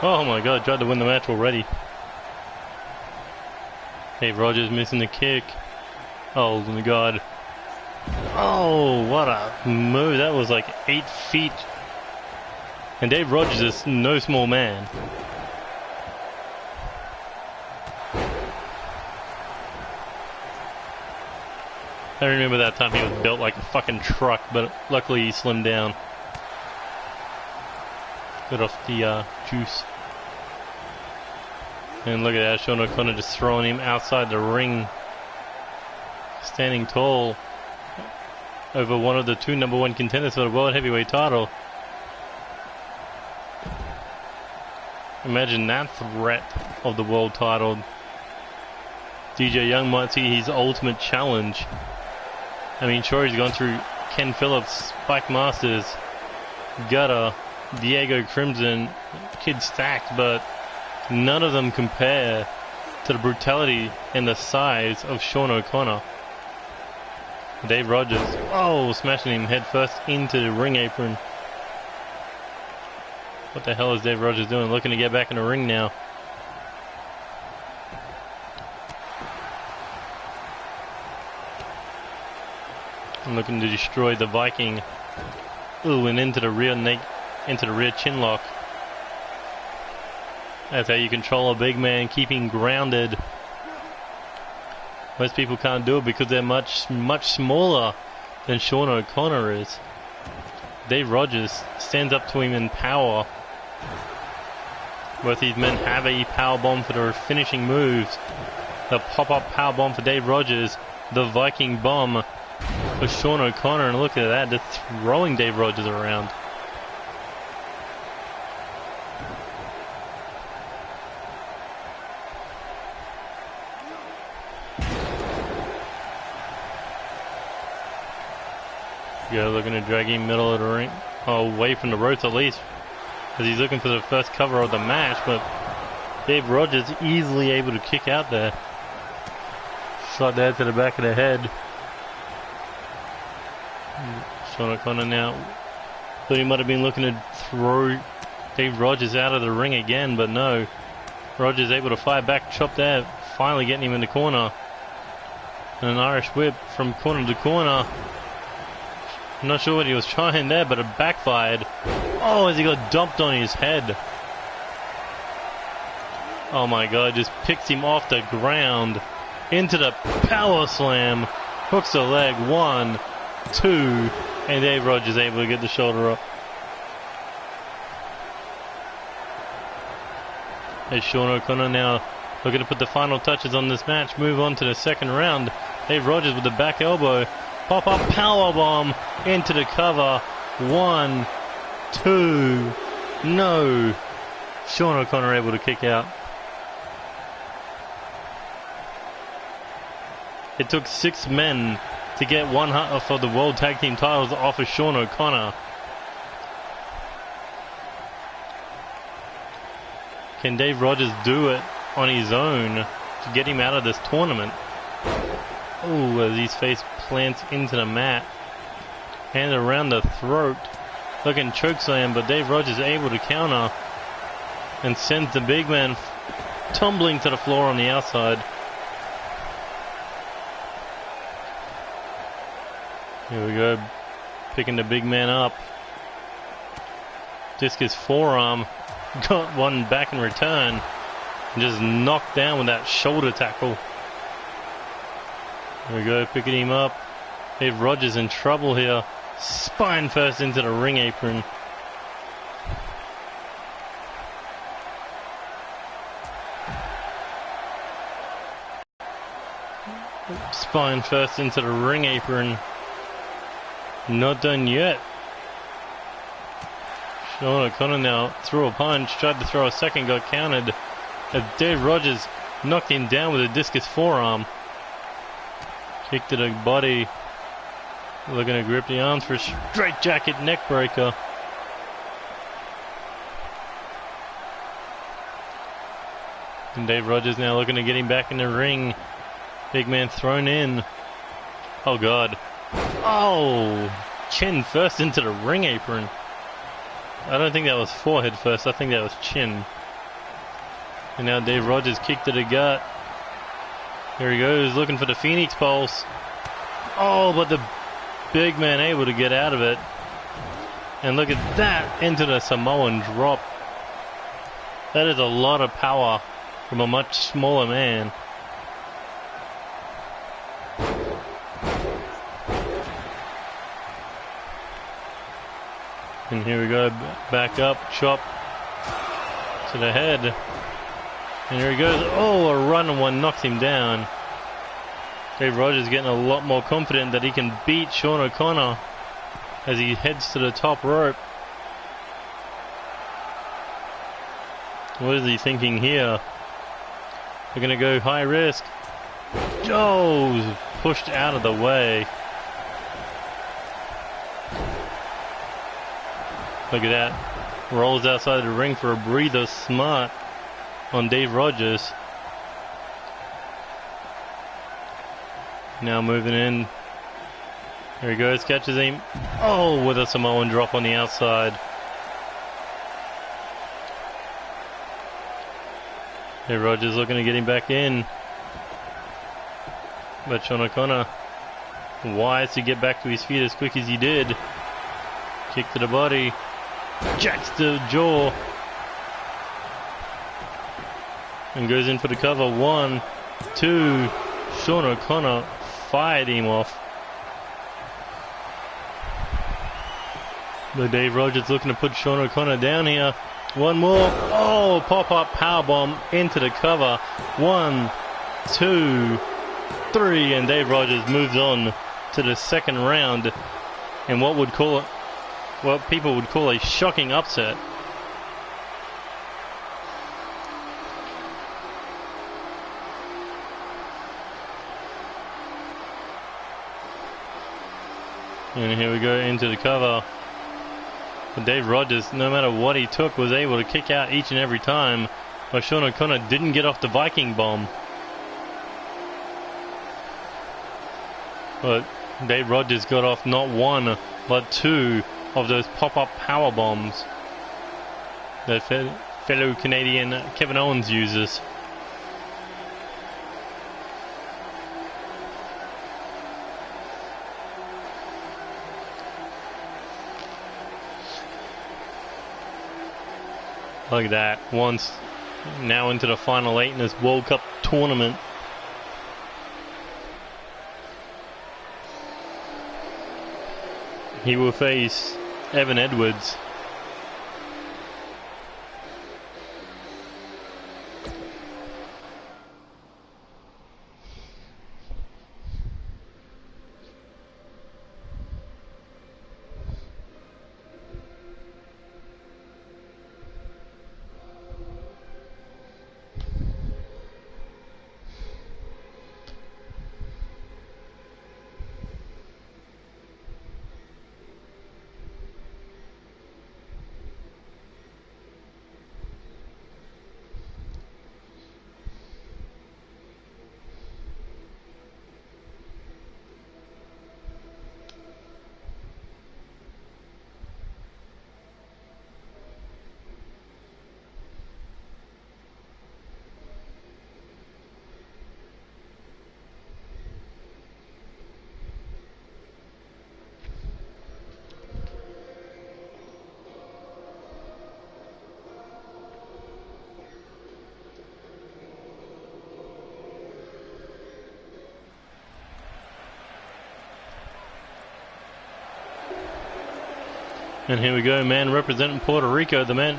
Oh my god, tried to win the match already. Dave Rogers missing the kick. Oh my god. Oh, what a move. That was like 8 feet. And Dave Rogers is no small man. I remember that time he was built like a fucking truck, but luckily he slimmed down. Got off the juice. And look at that, Sean O'Connor just throwing him outside the ring. Standing tall over one of the two #1 contenders for the World Heavyweight title. Imagine that threat of the world title. DJ Young might see his ultimate challenge. I mean, sure, he's gone through Ken Phillips, Spike Masters, Gutter, Diego Crimson, Kid Stacked, but none of them compare to the brutality and the size of Sean O'Connor. Dave Rogers, oh, smashing him head first into the ring apron. What the hell is Dave Rogers doing? Looking to get back in the ring now. I'm looking to destroy the Viking. Ooh, and into the rear neck. Into the rear chin lock. That's how you control a big man, keeping grounded. Most people can't do it because they're much smaller than Sean O'Connor is. Dave Rogers stands up to him in power. Both these men have a power bomb for their finishing moves. The pop-up power bomb for Dave Rogers, the Viking bomb for Sean O'Connor, and look at that, they're throwing Dave Rogers around. Yeah, looking to drag him middle of the ring, away from the ropes at least, as he's looking for the first cover of the match, but Dave Rogers easily able to kick out there. Shot that to the back of the head. Sean O'Connor now. Thought he might have been looking to throw Dave Rogers out of the ring again, but no. Rogers able to fire back, chop there, finally getting him in the corner. And an Irish whip from corner to corner. I'm not sure what he was trying there, but it backfired. Oh, as he got dumped on his head. Oh my god, just picks him off the ground into the power slam. Hooks the leg, 1, 2, and Dave Rogers able to get the shoulder up. As Sean O'Connor now looking to put the final touches on this match, move on to the second round. Dave Rogers with the back elbow, pop-up powerbomb into the cover, 1, 2, no. Sean O'Connor able to kick out. It took 6 men to get one for the World Tag Team titles off of Sean O'Connor. Can Dave Rogers do it on his own to get him out of this tournament? Oh, as his face plants into the mat. Hand around the throat. Looking chokeslam, but Dave Rogers able to counter and sends the big man tumbling to the floor on the outside. Here we go, picking the big man up. Discus forearm, got one back in return, and just knocked down with that shoulder tackle. Here we go, picking him up. Dave Rogers in trouble here. Spine first into the ring apron. Spine first into the ring apron. Not done yet. Sean O'Connor now threw a punch, tried to throw a second, got countered. As Dave Rogers knocked him down with a discus forearm. Kick to the body. Looking to grip the arms for a straight jacket neck breaker. And Dave Rogers now looking to get him back in the ring. Big man thrown in. Oh god. Oh! Chin first into the ring apron. I don't think that was forehead first, I think that was chin. And now Dave Rogers kicked to the gut. Here he goes, looking for the Phoenix Pulse. Oh, but the big man able to get out of it. And look at that, into the Samoan drop. That is a lot of power from a much smaller man. And here we go, back up, chop to the head. And here he goes, oh, a run one knocks him down. Dave Rogers getting a lot more confident that he can beat Sean O'Connor as he heads to the top rope. What is he thinking here? They're going to go high risk. Joe's pushed out of the way. Look at that. Rolls outside the ring for a breather. Smart on Dave Rogers. Now moving in. There he goes. Catches him. Oh, with a Samoan drop on the outside. Dave Rogers looking to get him back in. But Sean O'Connor wise to get back to his feet as quick as he did. Kick to the body. Jacks the jaw. And goes in for the cover. 1, 2. Sean O'Connor fired him off. But Dave Rogers looking to put Sean O'Connor down here. One more. Oh, pop-up powerbomb into the cover. 1, 2, 3. And Dave Rogers moves on to the second round. And what people would call a shocking upset. And here we go into the cover. But Dave Rogers, no matter what he took, was able to kick out each and every time. But Sean O'Connor didn't get off the Viking bomb. But Dave Rogers got off not one, but two of those pop-up power bombs that fellow Canadian Kevin Owens uses. Look at that. Once now into the final 8 in this World Cup tournament. He will face Evan Edwards. And here we go, man representing Puerto Rico, the man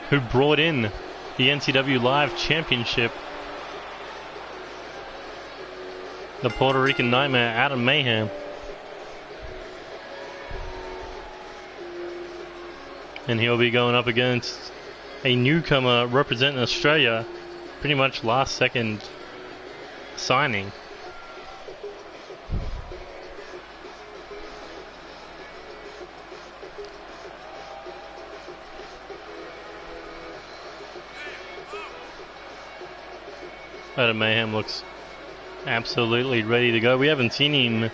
who brought in the NCW Live Championship. The Puerto Rican Nightmare, Adam Mayhem. And he'll be going up against a newcomer representing Australia, pretty much last second signing. Adam Mayhem looks absolutely ready to go. We haven't seen him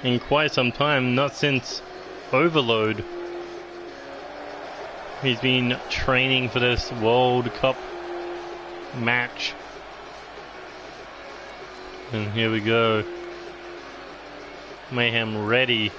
in quite some time, not since Overload. He's been training for this World Cup match. And here we go. Mayhem ready.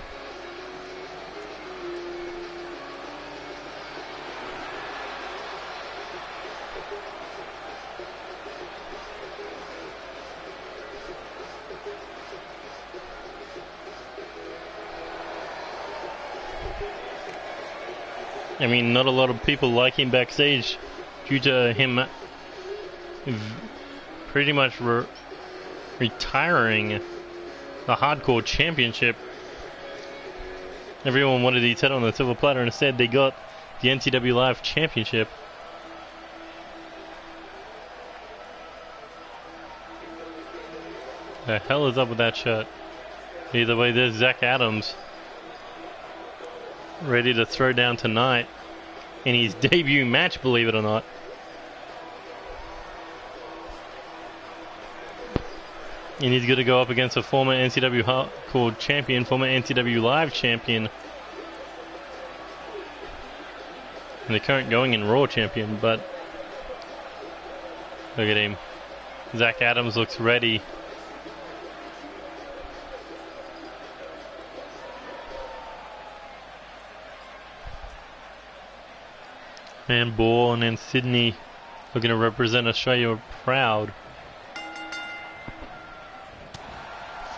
I mean, not a lot of people like him backstage due to him pretty much retiring the Hardcore Championship. Everyone wanted his head on the silver platter, and instead they got the NCW Live Championship. The hell is up with that shirt? Either way, there's Zach Adams, ready to throw down tonight in his debut match, believe it or not. And he's going to go up against a former NCW Hardcore champion, former NCW Live champion, and the current going in Raw champion. But look at him. Zach Adams looks ready. Man born in Sydney, looking to represent Australia proud.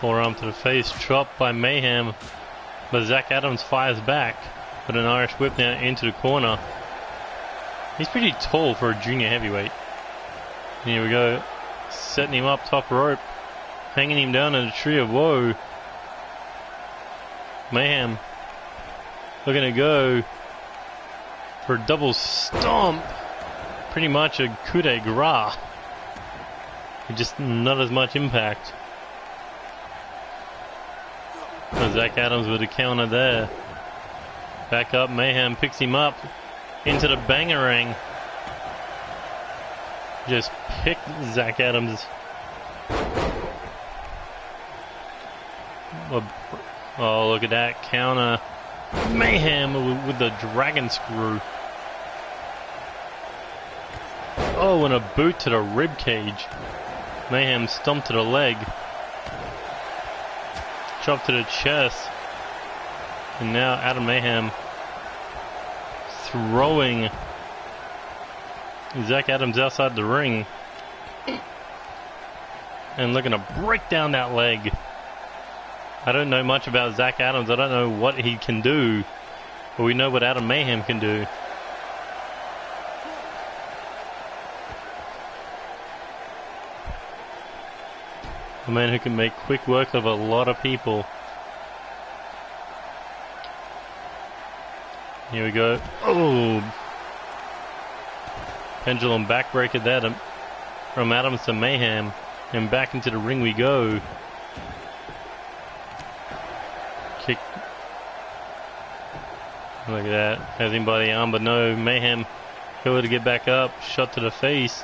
Forearm to the face, chopped by Mayhem, but Zach Adams fires back with an Irish whip now into the corner. He's pretty tall for a junior heavyweight. And here we go, setting him up top rope, hanging him down in a tree of woe. Mayhem looking to go for a double stomp, pretty much a coup de grace, just not as much impact. So Zach Adams with a counter there. Back up, Mayhem picks him up into the bangerang. Just picked Zach Adams. Oh, look at that counter. Mayhem with the dragon screw. Oh, and a boot to the rib cage. Mayhem stomped to the leg. Chop to the chest. And now Adam Mayhem throwing Zach Adams outside the ring. And looking to break down that leg. I don't know much about Zach Adams. I don't know what he can do. But we know what Adam Mayhem can do. A man who can make quick work of a lot of people. Here we go. Oh! Pendulum backbreaker there from Adams to Mayhem. And back into the ring we go. Kick. Look at that. Has him by the arm, but no. Mayhem able to get back up. Shot to the face.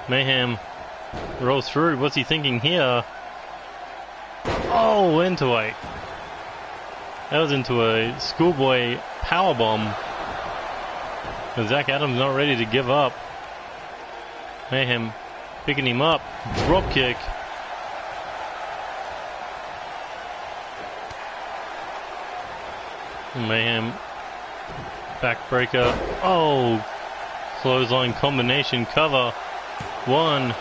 Mayhem rolls through. What's he thinking here? Oh, into a... That was into a schoolboy powerbomb. And Zach Adams not ready to give up. Mayhem picking him up. Drop kick. Mayhem backbreaker. Oh, clothesline combination cover. One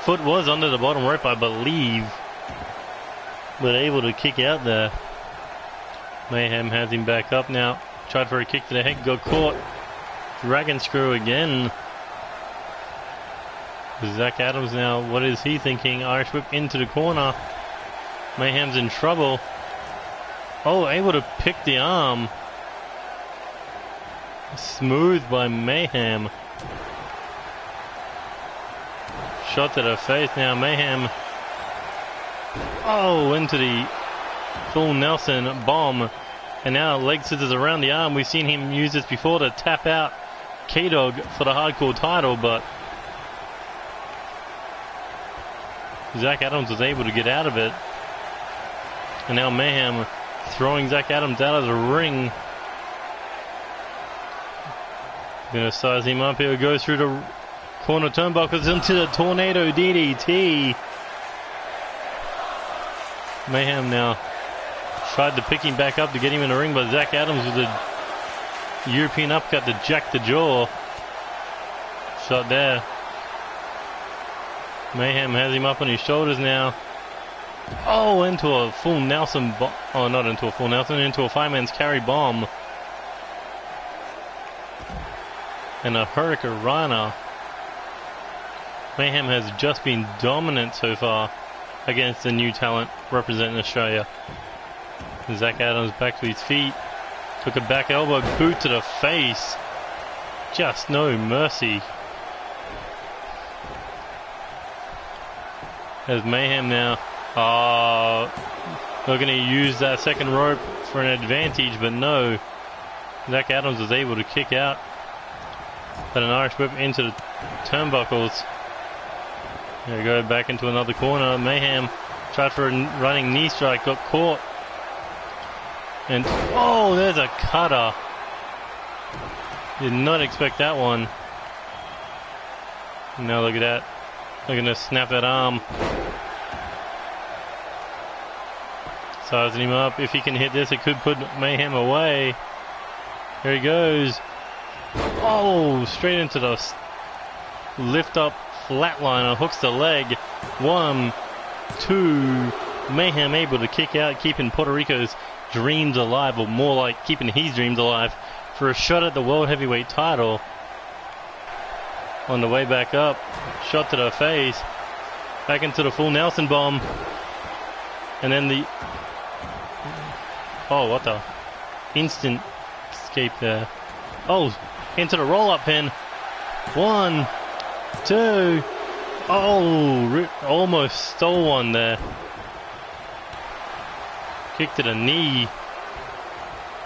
foot was under the bottom rope, I believe, but able to kick out there. Mayhem has him back up now. Tried for a kick to the head, got caught. Dragon screw again. Zach Adams now, what is he thinking? Irish whip into the corner. Mayhem's in trouble. Oh, able to pick the arm. Smooth by Mayhem. Shot to the face now. Mayhem. Oh, into the full Nelson bomb. And now leg scissors around the arm. We've seen him use this before to tap out K-Dog for the hardcore title, but Zach Adams was able to get out of it. And now Mayhem throwing Zach Adams out of the ring. Gonna size him up here. Goes through the corner turnbuckles into the tornado DDT. Mayhem now tried to pick him back up to get him in the ring, but Zach Adams with a European uppercut to jack the jaw. Shot there. Mayhem has him up on his shoulders now. Oh, into a full Nelson bomb. Oh, not into a full Nelson, into a fireman's carry bomb. And a Hurricane Rana. Mayhem has just been dominant so far against the new talent representing Australia. Zach Adams back to his feet. Took a back elbow boot to the face. Just no mercy. There's Mayhem now. They're going to use that second rope for an advantage, but no. Zach Adams was able to kick out. But an Irish whip into the turnbuckles. There we go, back into another corner. Mayhem tried for a running knee strike, got caught. And, oh, there's a cutter. Did not expect that one. Now look at that. They're going to snap that arm. Sizing him up. If he can hit this, it could put Mayhem away. Here he goes. Oh, straight into the lift up flatliner. Hooks the leg. 1, 2. Mayhem able to kick out, keeping Puerto Rico's dreams alive, or more like keeping his dreams alive, for a shot at the World Heavyweight title. On the way back up. Shot to the face. Back into the full Nelson bomb. And then the... Oh, what the... Instant escape there. Oh, into the roll-up pin. 1, 2. Oh, almost stole one there. Kick to the knee.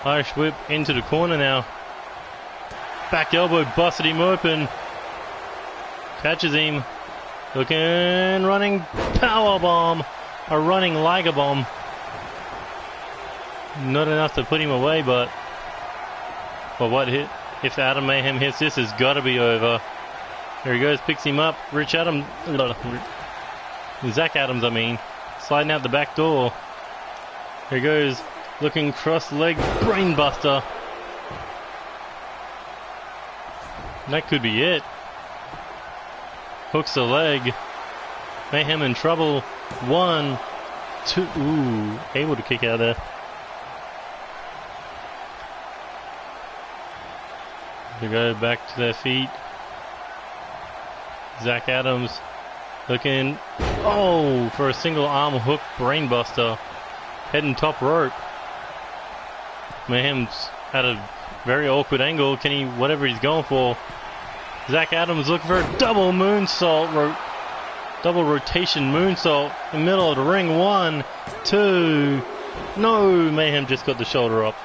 Irish whip into the corner now. Back elbow busted him open. Catches him. Looking, running power bomb. A running Liger bomb. Not enough to put him away, but what hit? If Adam Mayhem hits this, it's got to be over. Here he goes, picks him up. Zach Adams, I mean, sliding out the back door. Here he goes, looking cross-leg brainbuster. That could be it. Hooks the leg. Mayhem in trouble. 1, 2. Ooh, able to kick out of there. They go back to their feet. Zach Adams looking, for a single arm hook brainbuster. Heading top rope. Mayhem's at a very awkward angle. Can he, whatever he's going for. Zach Adams looking for a double moonsault. Double rotation moonsault in the middle of the ring. 1, 2. No, Mayhem just got the shoulder up.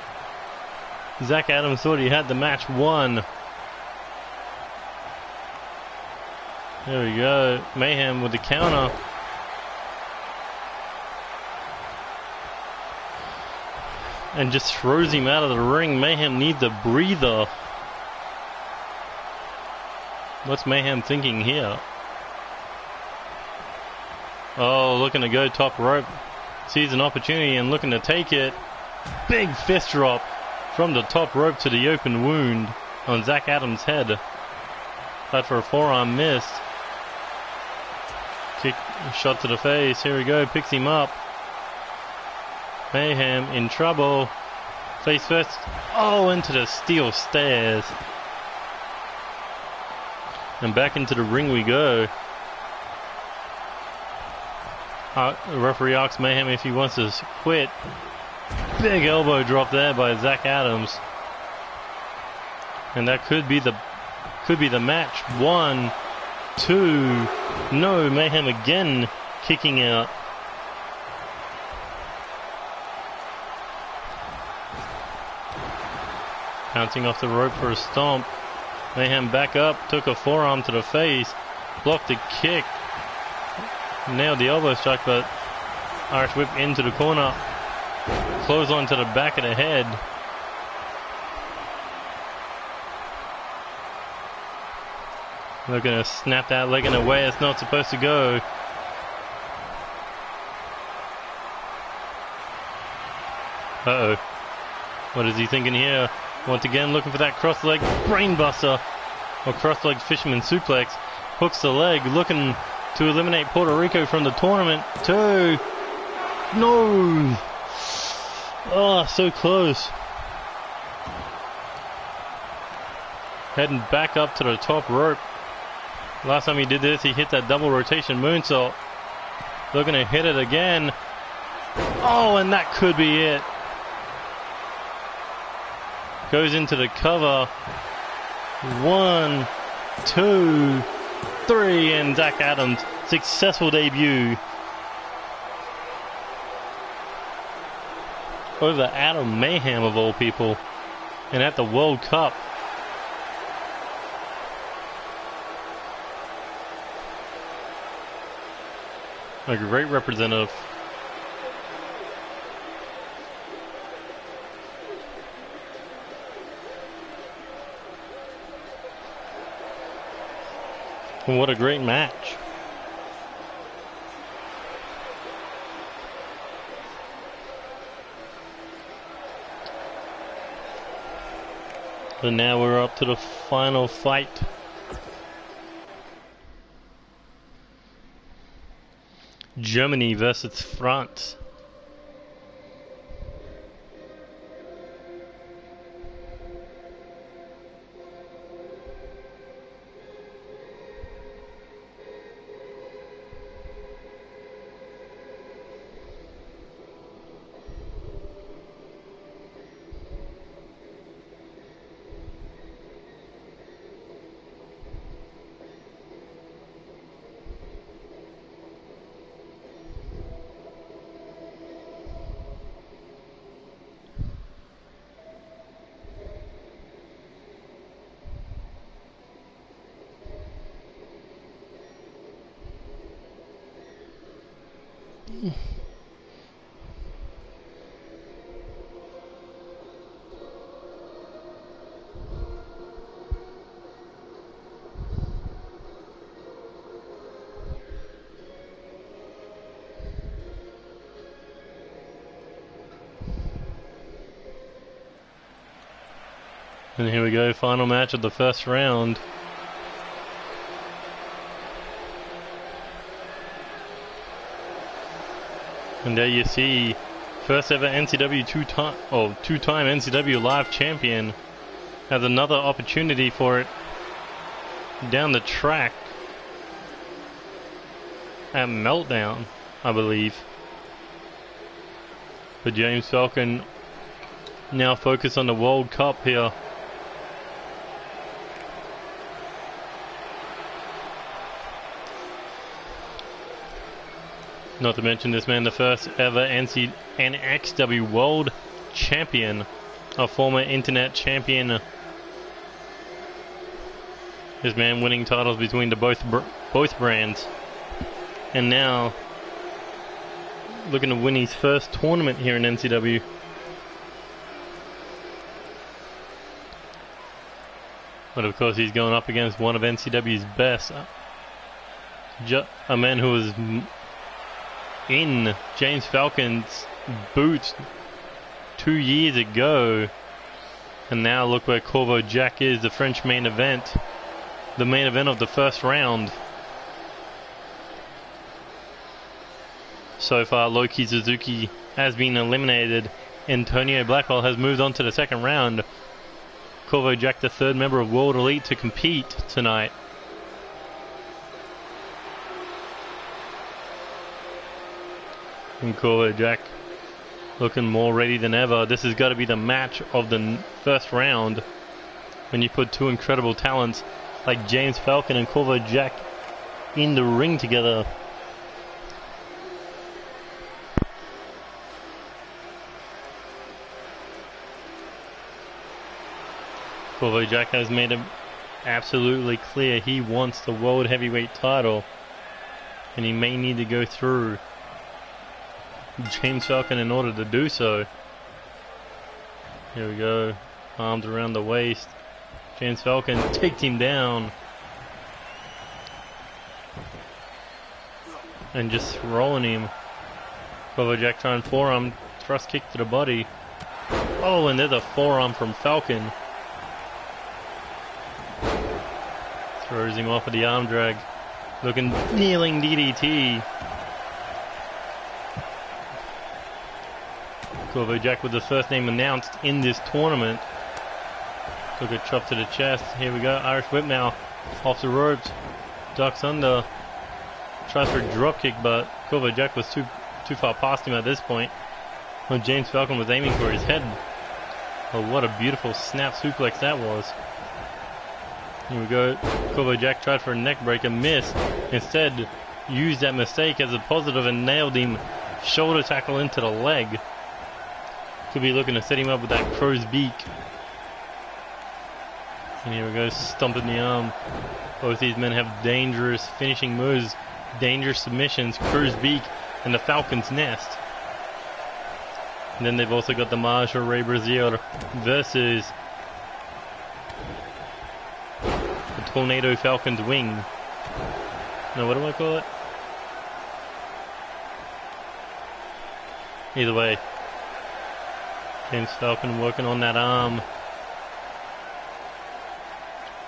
Zach Adams thought he had the match won. There we go. Mayhem with the counter. And just throws him out of the ring. Mayhem needs a breather. What's Mayhem thinking here? Oh, looking to go top rope. Sees an opportunity and looking to take it. Big fist drop from the top rope to the open wound on Zach Adams' head. But for a forearm missed. Kick, shot to the face. Here we go, picks him up. Mayhem in trouble. Face first. Oh, into the steel stairs. And back into the ring we go. The referee asks Mayhem if he wants to quit. Big elbow drop there by Zach Adams. And that could be the match. 1, 2. No, Mayhem again kicking out. Bouncing off the rope for a stomp. Mayhem back up, took a forearm to the face, blocked the kick, nailed the elbow strike, but Irish whip into the corner, clothesline to the back of the head. They're going to snap that leg in a way it's not supposed to go. Uh-oh. What is he thinking here? Once again, looking for that cross-leg brainbuster, or cross-leg fisherman suplex. Hooks the leg, looking to eliminate Puerto Rico from the tournament. 2. No! Oh, so close. Heading back up to the top rope. Last time he did this, he hit that double rotation moonsault. Looking to hit it again. Oh, and that could be it. Goes into the cover. 1, 2, 3, and Zach Adams' successful debut over Adam Mayhem of all people, and at the World Cup. A great representative. And what a great match. And now we're up to the final fight. Germany versus France. And here we go, final match of the first round. And there you see, first ever NCW two-time NCW live champion has another opportunity for it down the track at Meltdown, I believe. But James Falcon now focused on the World Cup here. Not to mention this man, the first ever NXW World Champion, a former Internet Champion. This man winning titles between the both brands, and now looking to win his first tournament here in NCW. But of course, he's going up against one of NCW's best, a man who was in James Falcon's boots 2 years ago, and now look where Corvo Jack is, the French main event, the main event of the first round. So far, Loki Suzuki has been eliminated. Antonio Blackwell has moved on to the second round. Corvo Jack, the third member of World Elite to compete tonight. And Corvo Jack looking more ready than ever. This has got to be the match of the first round when you put two incredible talents like James Falcon and Corvo Jack in the ring together. Corvo Jack has made it absolutely clear he wants the World Heavyweight title, and he may need to go through James Falcon in order to do so. Here we go, arms around the waist. James Falcon takes him down and just throwing him. Corvo Jack trying forearm thrust kick to the body. Oh, and there's a forearm from Falcon. Throws him off of the arm drag. Looking kneeling DDT. Corvo Jack with the first name announced in this tournament. Took a chop to the chest. Here we go. Irish whip now. Off the ropes. Ducks under. Tries for a drop kick, but Corvo Jack was too far past him at this point. When James Falcon was aiming for his head. Oh, what a beautiful snap suplex that was. Here we go. Corvo Jack tried for a neck breaker, missed. Instead, used that mistake as a positive and nailed him. Shoulder tackle into the leg. Could be looking to set him up with that crow's beak. And here we go, stomping the arm. Both these men have dangerous finishing moves, dangerous submissions, crow's beak, and the Falcon's nest. And then they've also got the Marshall Ray Brazier versus the Tornado Falcon's wing. No, what do I call it? Either way, James Falcon working on that arm.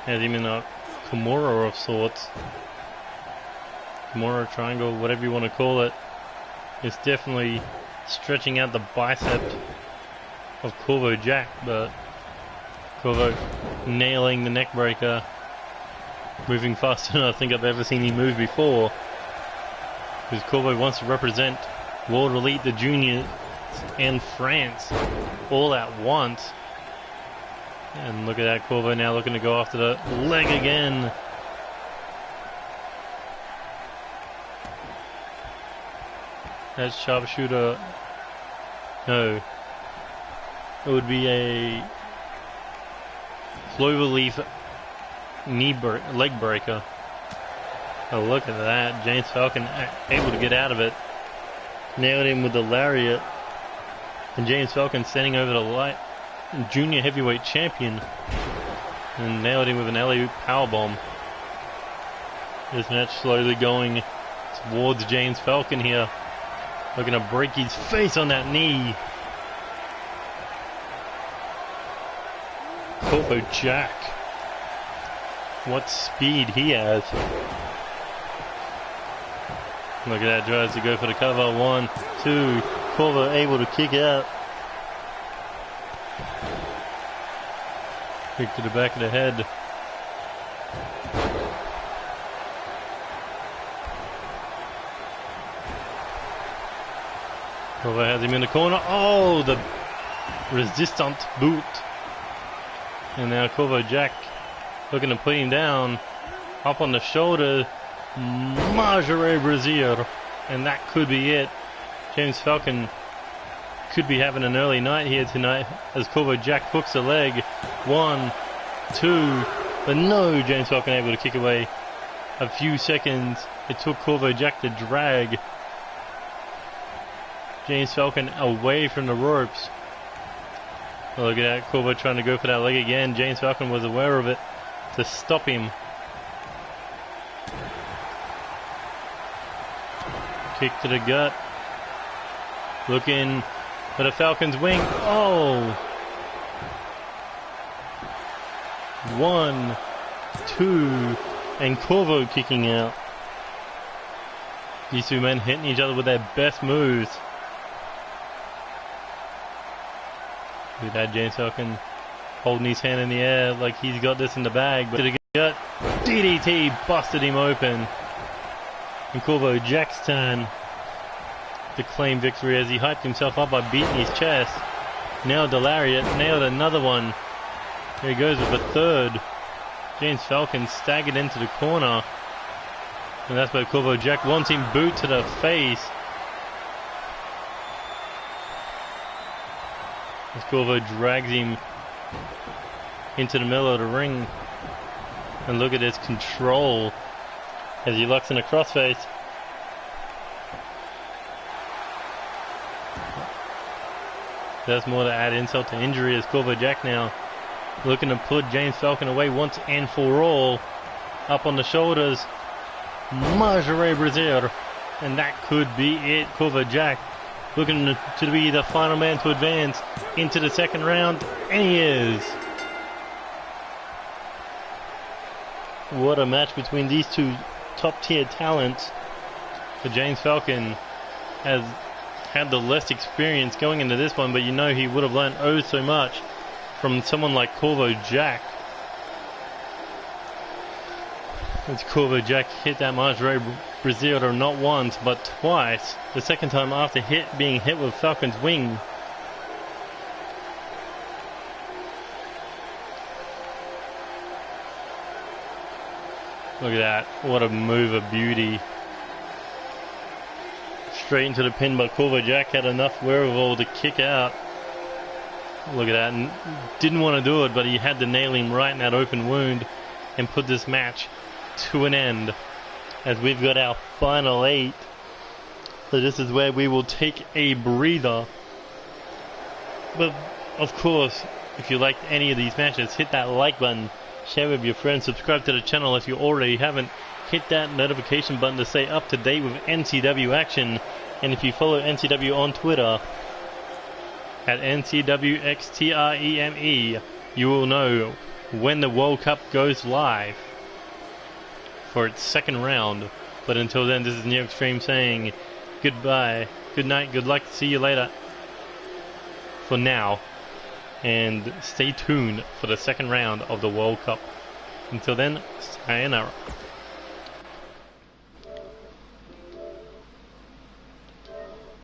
Has him in a Kimura of sorts. Kimura triangle, whatever you want to call it. It's definitely stretching out the bicep of Corvo Jack, but Corvo nailing the neck breaker. Moving faster than I think I've ever seen him move before. Because Corvo wants to represent World Elite, the juniors, and France all at once. And look at that, Corvo now looking to go after the leg again. That sharpshooter. No. It would be a cloverleaf leg breaker. Oh, look at that. James Falcon able to get out of it. Nailed him with the lariat. And James Falcon standing over the junior heavyweight champion. And nailed him with an alley-oop powerbomb. This match slowly going towards James Falcon here. Looking to break his face on that knee. Corvo Jack. What speed he has. Look at that, tries to go for the cover. 1, 2. Corvo able to kick out. Kick to the back of the head. Corvo has him in the corner. Oh, the resistant boot. And now Corvo Jack looking to put him down. Up on the shoulder. Marjorie Brazier. And that could be it. James Falcon could be having an early night here tonight as Corvo Jack hooks the leg. 1, 2. But no, James Falcon able to kick away. A few seconds. It took Corvo Jack to drag James Falcon away from the ropes. Look at that, Corvo trying to go for that leg again. James Falcon was aware of it to stop him. Kick to the gut. Looking for the Falcon's wing. Oh! 1, 2, and Corvo kicking out. These two men hitting each other with their best moves. Look at that, James Falcon holding his hand in the air like he's got this in the bag. But to the gut, DDT busted him open. And Corvo Jack's turn to claim victory as he hyped himself up by beating his chest. Nailed the lariat, nailed another one. Here he goes with the third. James Falcon staggered into the corner. And that's where Corvo Jack wants him boot to the face. As Corvo drags him into the middle of the ring. And look at his control as he locks in a crossface. That's more to add insult to injury as Corvo Jack now looking to put James Falcon away once and for all. Up on the shoulders, Marjorie Brazier. And that could be it. Corvo Jack looking to be the final man to advance into the second round. And he is. What a match between these two top tier talents. But James Falcon has had the less experience going into this one, but you know he would have learned oh so much from someone like Corvo Jack. As Corvo Jack hit that Marjorie Brazier not once but twice. The second time after being hit with Falcon's wing. Look at that, what a move of beauty. Straight into the pin, but Corvo Jack had enough wherewithal to kick out. Look at that, and didn't want to do it, but he had to nail him right in that open wound and put this match to an end. As we've got our final 8. So this is where we will take a breather. But of course, if you liked any of these matches, hit that like button, share with your friends, subscribe to the channel if you already haven't, hit that notification button to stay up to date with NCW action, and if you follow NCW on Twitter at NCWXTREME, you will know when the World Cup goes live for its second round. But until then, this is NeoXtreme saying goodbye, good night, good luck, see you later for now. And stay tuned for the second round of the World Cup. Until then, sayonara.